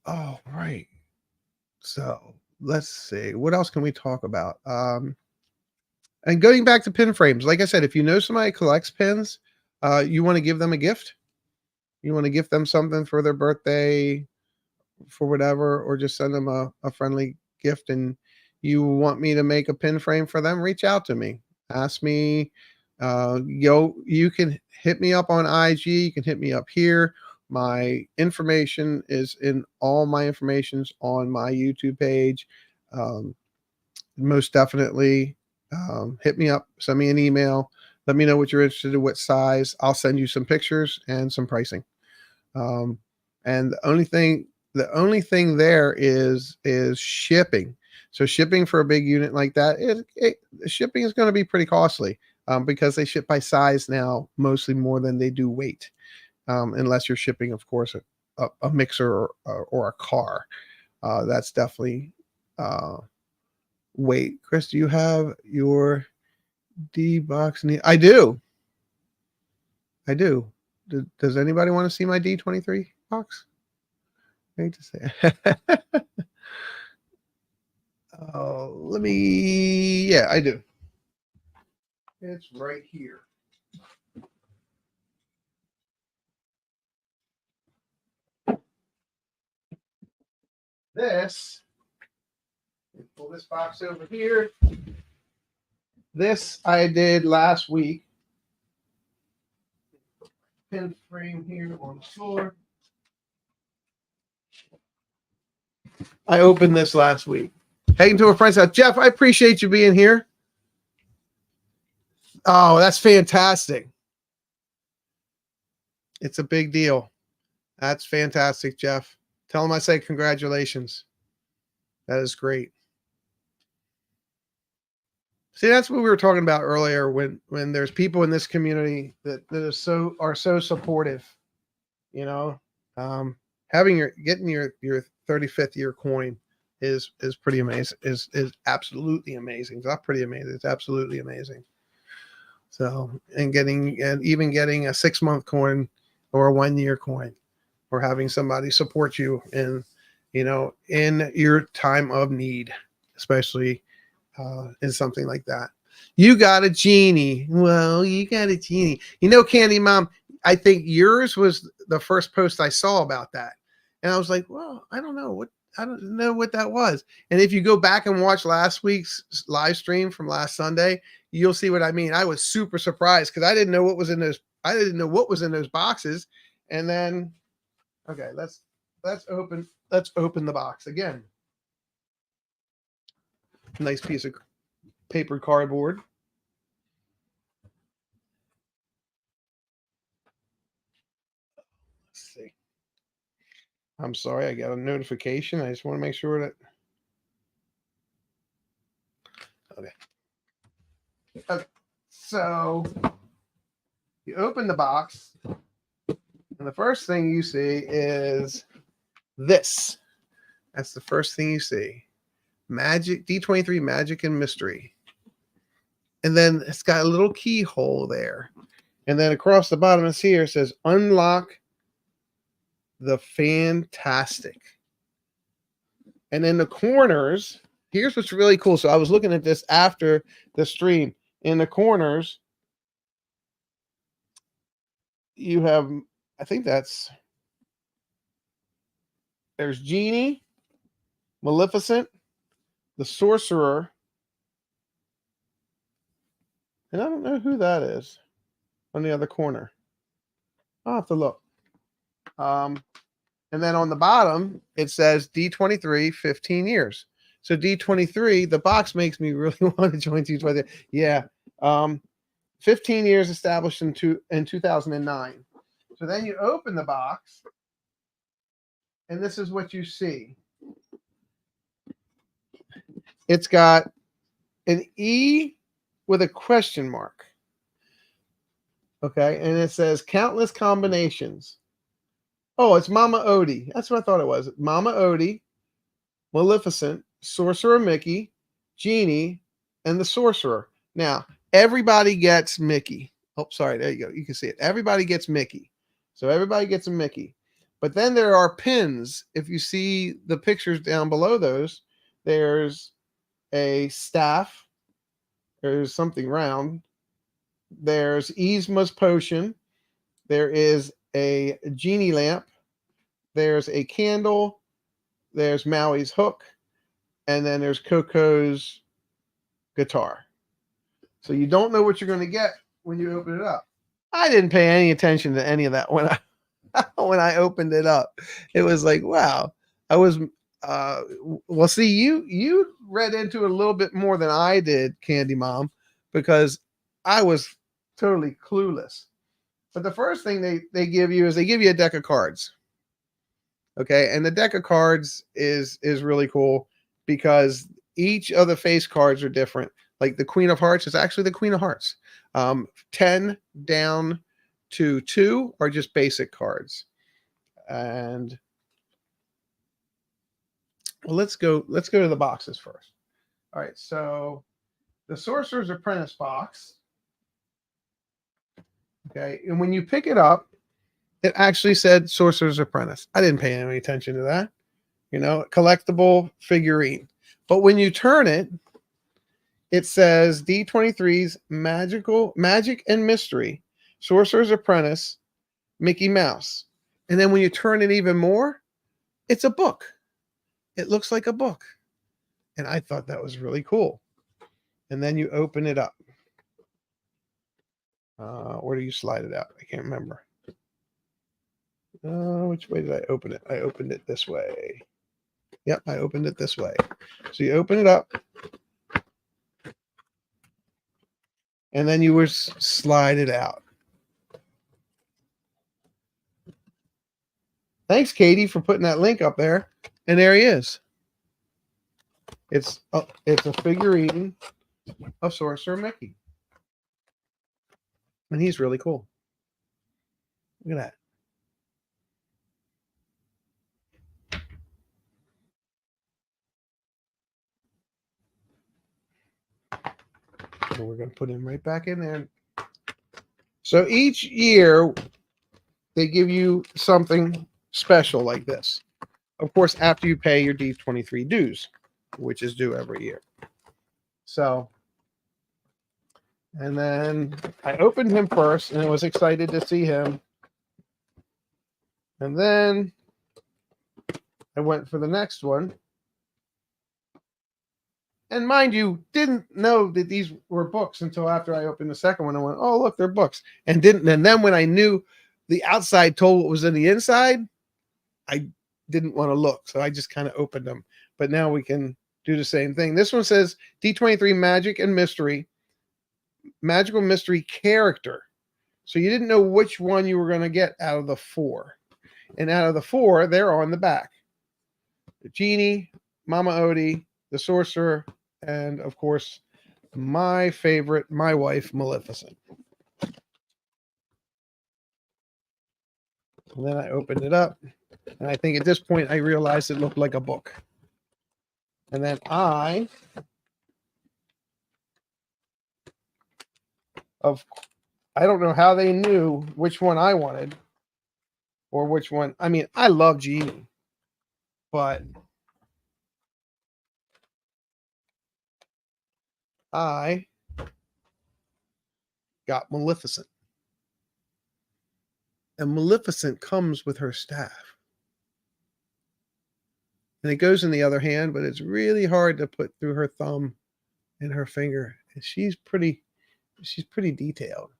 Oh, right. So let's see. What else can we talk about? And going back to pin frames, like I said, if you know somebody collects pins, you want to give them a gift. You want to gift them something for their birthday, for whatever, or just send them a friendly gift, and you want me to make a pin frame for them, reach out to me. Ask me. You can hit me up on IG. You can hit me up here. My information is in all my information's on my YouTube page. Um, Most definitely hit me up, send me an email, let me know what you're interested in, what size. I'll send you some pictures and some pricing. um, and the only thing there is shipping. So shipping for a big unit like that, shipping is going to be pretty costly, because they ship by size now, mostly more than they do weight, unless you're shipping, of course, a mixer or a car. That's definitely uh, weight. Chris, do you have your D box? I do. I do. Does anybody want to see my D23 box? I hate to say it. Let me. Yeah, I do. It's right here. This. Pull this box over here. This I did last week. Pin frame here on the floor. I opened this last week. Heading to a friend's house. Jeff, I appreciate you being here. Oh, that's fantastic. It's a big deal. That's fantastic, Jeff. Tell him I say congratulations. That is great. See, that's what we were talking about earlier, when there's people in this community that are so supportive, you know. Um, getting your 35th year coin is pretty amazing. Is absolutely amazing. It's not pretty amazing. It's absolutely amazing. So, and even getting a 6-month coin or a 1-year coin, or having somebody support you in your time of need, especially in something like that. You got a genie. Well, you got a genie. Candy Mom, I think yours was the first post I saw about that. And I was like, well, I don't know what that was. And if you go back and watch last week's live stream from last Sunday, you'll see what I mean. I was super surprised because I didn't know what was in those boxes. And then, okay, let's open the box again. Nice piece of paper cardboard. Let's see. I'm sorry, I got a notification. I just want to make sure that. Okay. So you open the box, and the first thing you see is this. That's the first thing you see. Magic D23 Magic and Mystery. And then it's got a little keyhole there. And then across the bottom is here, it says unlock the fantastic. And in the corners, here's what's really cool. So I was looking at this after the stream. In the corners, you have, I think there's Genie, Maleficent, the Sorcerer, and I don't know who that is on the other corner. I'll have to look. And then on the bottom, it says D23, 15 years. So D23, the box makes me really want to join D23. Yeah. 15 years established in 2009. So then you open the box, and this is what you see. It's got an E with a question mark. Okay. And it says countless combinations. Oh, it's Mama Odie. That's what I thought it was. Mama Odie, Maleficent, Sorcerer Mickey, Genie, and the Sorcerer. Now, everybody gets Mickey. Oh, sorry. There you go. You can see it. Everybody gets Mickey. So everybody gets a Mickey. But then there are pins. If you see the pictures down below those, there's a staff. There's something round. There's Yzma's potion. There is a genie lamp. There's a candle. There's Maui's hook. And then there's Coco's guitar. So you don't know what you're going to get when you open it up. I didn't pay any attention to any of that when I opened it up. It was like, wow. I was well, see, you read into it a little bit more than I did, Candy Mom, because I was totally clueless. But the first thing they give you is they give you a deck of cards. Okay, and the deck of cards is really cool because each of the face cards are different. Like the Queen of Hearts is actually the Queen of Hearts. 10 down to 2 are just basic cards. And well, let's go to the boxes first. All right, so the Sorcerer's Apprentice box. Okay, and when you pick it up, it actually said Sorcerer's Apprentice. I didn't pay any attention to that. You know, collectible figurine. But when you turn it, it says D23's Magic and Mystery, Sorcerer's Apprentice, Mickey Mouse. And then when you turn it even more, it's a book. It looks like a book. And I thought that was really cool. And then you open it up. Where do you slide it out? I can't remember. Which way did I open it? I opened it this way. Yep, I opened it this way. So you open it up. And then you would slide it out. Thanks, Katie, for putting that link up there. And there he is. It's a figurine of Sorcerer Mickey. And he's really cool. Look at that. So we're going to put him right back in there. So each year, they give you something special like this. Of course, after you pay your D23 dues, which is due every year. So, and then I opened him first and I was excited to see him. And then I went for the next one. And mind you, didn't know that these were books until after I opened the second one. I went, oh, look, they're books. And then when I knew the outside told what was in the inside, I didn't want to look. So I just kind of opened them. But now we can do the same thing. This one says D23 Magic and Mystery, Magical Mystery Character. So you didn't know which one you were going to get out of the 4. And out of the 4, they're on the back. The Genie, Mama Odie, the Sorcerer, and of course, my favorite, my wife, Maleficent. And then I opened it up. And I think at this point, I realized it looked like a book. And then I don't know how they knew which one I wanted or which one. I mean, I love Genie, but I got Maleficent. And Maleficent comes with her staff. And it goes in the other hand, but it's really hard to put through her thumb and her finger. And she's pretty detailed.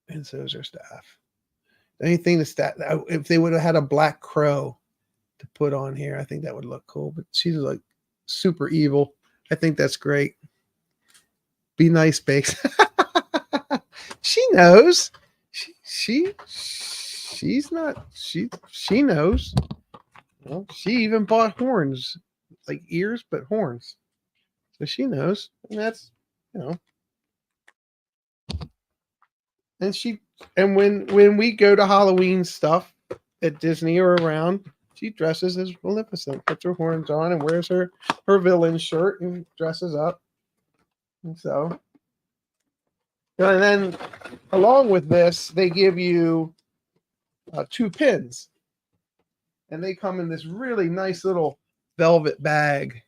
And so is her staff. Anything to stat, if they would have had a black crow to put on here, I think that would look cool. But she's like super evil. I think that's great. Be nice, Bakes. She knows. She knows. Well, she even bought horns, like ears, but horns. So she knows. And that's, and when we go to Halloween stuff at Disney or around, she dresses as Maleficent, puts her horns on and wears her villain shirt and dresses up. And so, and then along with this, they give you 2 pins. And they come in this really nice little velvet bag.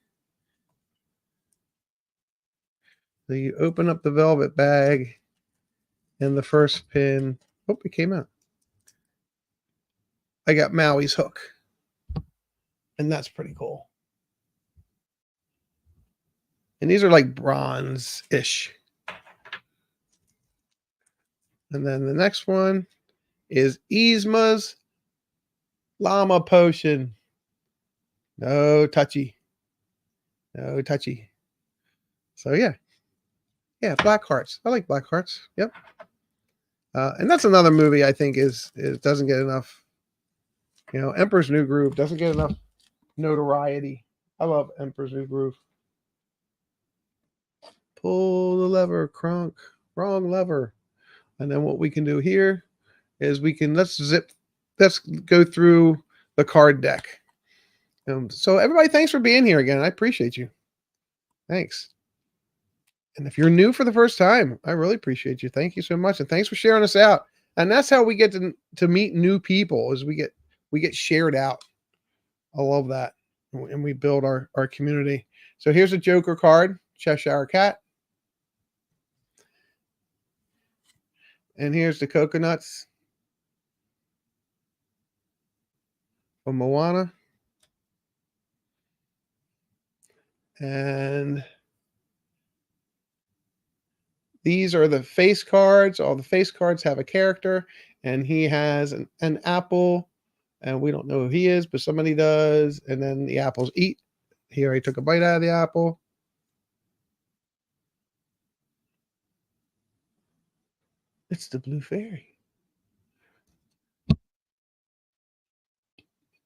So you open up the velvet bag, and the first pin, oh, it came out. I got Maui's hook, and that's pretty cool. And these are like bronze-ish. And then the next one is Yzma's llama potion. No touchy. No touchy. So yeah. Yeah, Black Hearts. I like Black Hearts. Yep. And that's another movie I think is doesn't get enough. You know, Emperor's New Groove doesn't get enough notoriety. I love Emperor's New Groove. Pull the lever, Kronk. Wrong lever. And then what we can do here is let's go through the card deck. So everybody, thanks for being here again. I appreciate you. Thanks. And if you're new for the first time, I really appreciate you. Thank you so much. And thanks for sharing us out. And that's how we get to meet new people, is we get shared out. I love that. And we build our community. So here's a Joker card, Cheshire Cat. And here's the coconuts from Moana. And these are the face cards. All the face cards have a character, and he has an apple, and we don't know who he is, but somebody does. And then the apples eat. He already took a bite out of the apple. It's the Blue Fairy.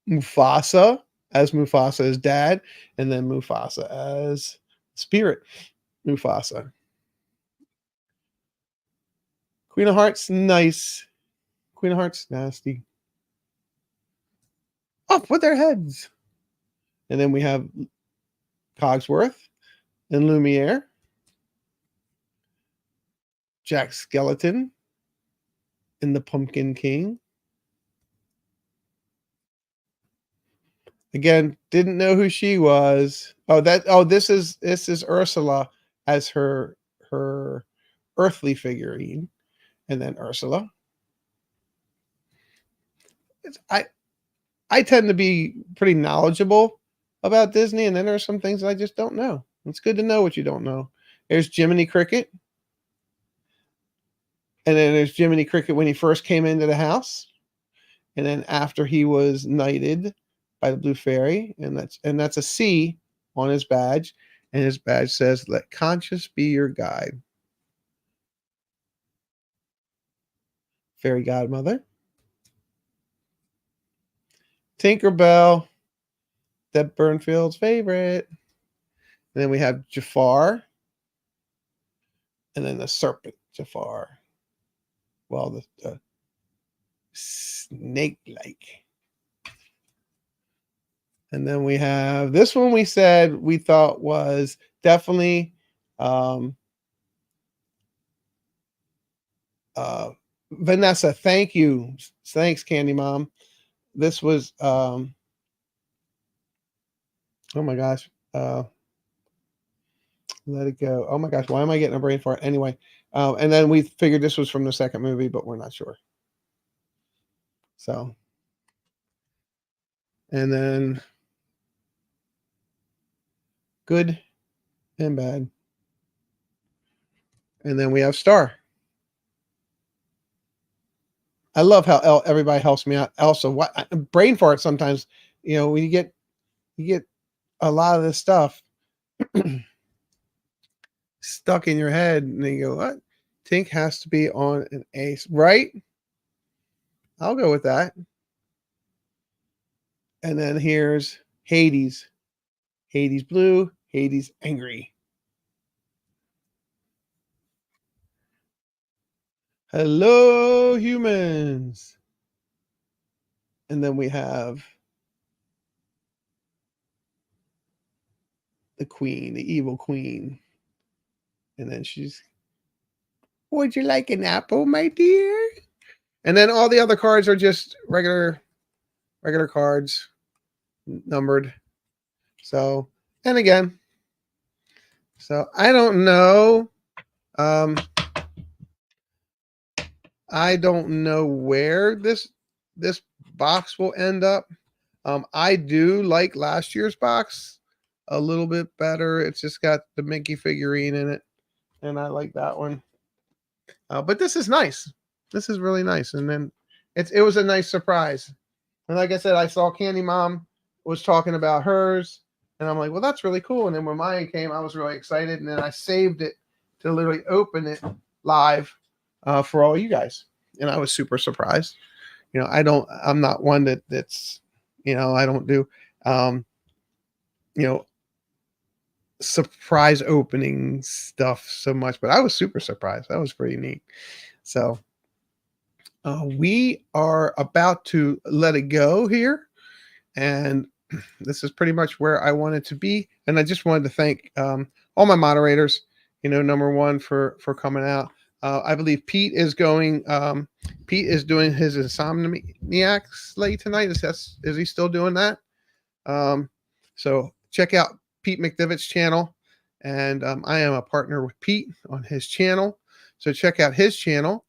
Mufasa as Mufasa's dad, and then Mufasa as Spirit Mufasa. Queen of Hearts, nice. Queen of Hearts, nasty. Off with their heads. And then we have Cogsworth and Lumiere. Jack Skeleton and the Pumpkin King. Again, didn't know who she was. This is Ursula as her earthly figurine, and then Ursula. I tend to be pretty knowledgeable about Disney, and then there are some things I just don't know. It's good to know what you don't know. There's Jiminy Cricket, and then there's Jiminy Cricket when he first came into the house, and then after he was knighted by the Blue Fairy, and that's a C on his badge, and his badge says, "Let conscience be your guide." Fairy Godmother. Tinkerbell, Deb Burnfield's favorite. And then we have Jafar, and then the serpent Jafar. Well, the snake-like. And then we have this one we said we thought was definitely Vanessa. Thank you. Thanks, Candy Mom. This was oh my gosh. Let it go. Oh my gosh, why am I getting a brain fart? Anyway, and then we figured this was from the second movie, but we're not sure. So, and then good and bad. And then we have Star. I love how everybody helps me out. Also, brain fart sometimes, when you get a lot of this stuff stuck in your head, and then you go, what? Tink has to be on an ace, right? I'll go with that. And then here's Hades. Hades blue, Hades angry. Hello, humans. And then we have the queen, the evil queen. And then she's, would you like an apple, my dear? And then all the other cards are just regular cards, numbered. So, and again, so I don't know. I don't know where this box will end up. I do like last year's box a little bit better. It's just got the Mickey figurine in it, and I like that one. But this is nice. This is really nice. And then it was a nice surprise. And like I said, I saw Candy Mom was talking about hers, and I'm like, well, that's really cool. And then when mine came, I was really excited, and then I saved it to literally open it live for all you guys, and I was super surprised. You know, I'm not one that's, you know, I don't do, you know, surprise opening stuff so much, but I was super surprised. That was pretty neat. So we are about to let it go here, and this is pretty much where I wanted to be. And I just wanted to thank all my moderators, you know, number one for coming out. I believe Pete is going. Pete is doing his Insomniac slate tonight. Is he still doing that? So check out Pete McDivitt's channel, and I am a partner with Pete on his channel. So check out his channel.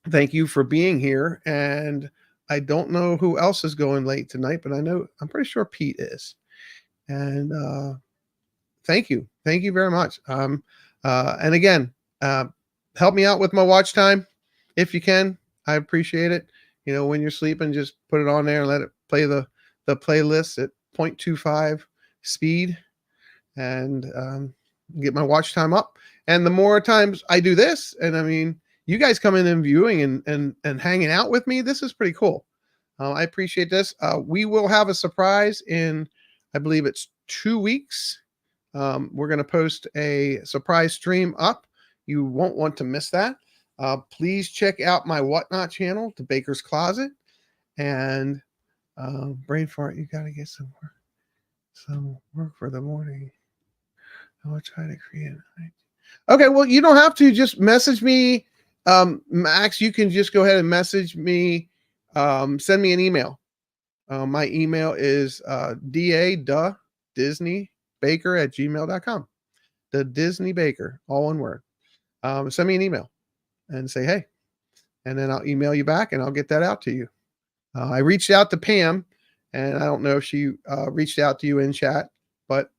Thank you for being here. And I don't know who else is going late tonight, but I'm pretty sure Pete is. And thank you very much. And again, help me out with my watch time if you can. I appreciate it. You know, when you're sleeping, just put it on there and let it play the playlist at 0.25 speed, and get my watch time up. And the more times I do this, and I mean, you guys come in and viewing and hanging out with me, this is pretty cool. I appreciate this. We will have a surprise in, I believe it's 2 weeks. We're going to post a surprise stream up. You won't want to miss that. Please check out my Whatnot channel, The Baker's Closet. And brain fart, you got to get some work for the morning. I will try to create it. Okay, well, you don't have to just message me. Max, you can just go ahead and message me. Send me an email. My email is disneybaker@gmail.com. The Disney Baker, all one word. Send me an email and say, hey, and then I'll email you back and I'll get that out to you. I reached out to Pam, and I don't know if she reached out to you in chat, but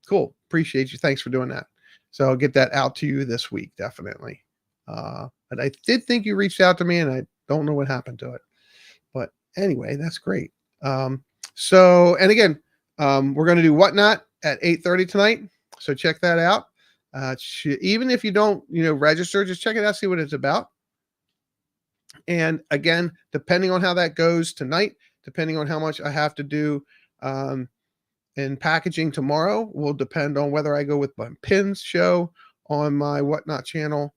cool. Appreciate you. Thanks for doing that. So I'll get that out to you this week, definitely. But I did think you reached out to me, and I don't know what happened to it. But anyway, that's great. So, and again, we're going to do Whatnot at 8:30 tonight. So check that out. Even if you don't, you know, register, just check it out, see what it's about. And again, depending on how that goes tonight, depending on how much I have to do in packaging tomorrow, will depend on whether I go with my pins show on my Whatnot channel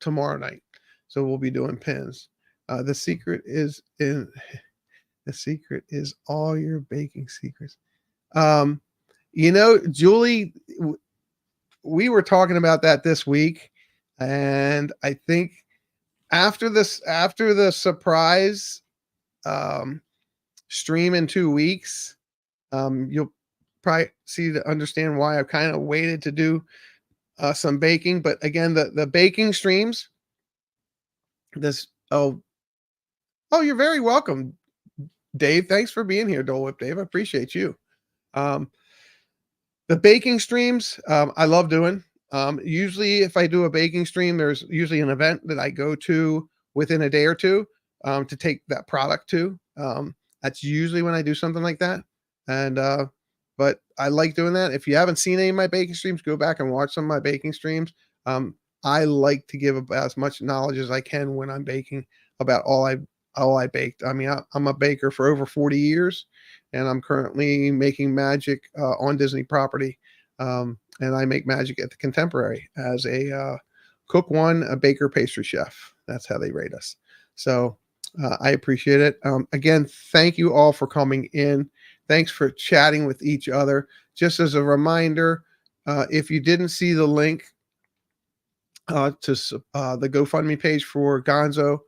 tomorrow night. So we'll be doing pins. The secret is all your baking secrets. You know, Julie, we were talking about that this week, and I think after the surprise stream in 2 weeks, you'll probably understand why I've kind of waited to do some baking. But again, the baking streams, you're very welcome, Dave. Thanks for being here, Dole Whip Dave. I appreciate you. The baking streams, I love doing. Usually if I do a baking stream, there's usually an event that I go to within a day or two to take that product to. That's usually when I do something like that. And but I like doing that. If you haven't seen any of my baking streams, go back and watch some of my baking streams. I like to give about as much knowledge as I can when I'm baking about all I baked. I mean, I'm a baker for over 40 years, and I'm currently making magic on Disney property. And I make magic at the Contemporary as a cook one, a baker, pastry chef. That's how they rate us. So I appreciate it. Again, thank you all for coming in. Thanks for chatting with each other. Just as a reminder, if you didn't see the link, the GoFundMe page for Gonzo.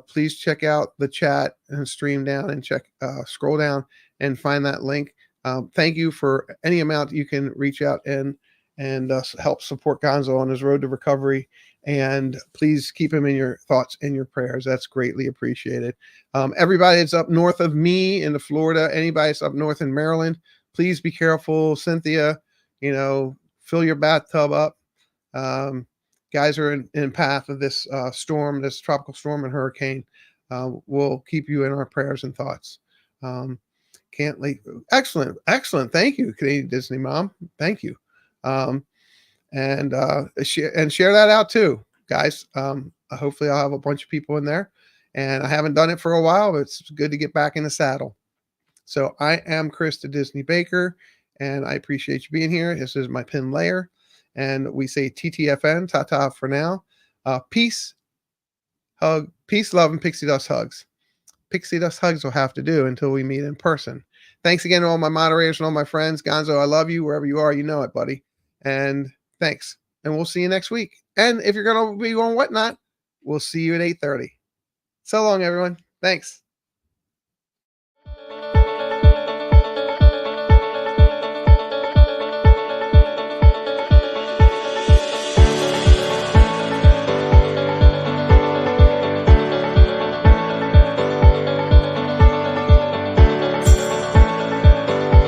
Please check out the chat and stream down and scroll down and find that link. Thank you for any amount you can reach out and help support Gonzo on his road to recovery. And please keep him in your thoughts and your prayers. That's greatly appreciated. Everybody that's up north of me in Florida, anybody that's up north in Maryland, please be careful. Cynthia, fill your bathtub up. Guys are in path of this storm, this tropical storm and hurricane. We'll keep you in our prayers and thoughts. Can't leave. Excellent. Thank you, Canadian Disney Mom. Thank you. And share that out too, guys. Hopefully I'll have a bunch of people in there, and I haven't done it for a while, but it's good to get back in the saddle. So I am Chris the Disney Baker, and I appreciate you being here. This is my pin layer, and we say TTFN, ta-ta for now. Peace, love, and pixie dust hugs. Pixie dust hugs will have to do until we meet in person. Thanks again to all my moderators and all my friends. Gonzo, I love you wherever you are. You know it, buddy. And thanks. And we'll see you next week. And if you're going to be on Whatnot, we'll see you at 8:30. So long, everyone. Thanks.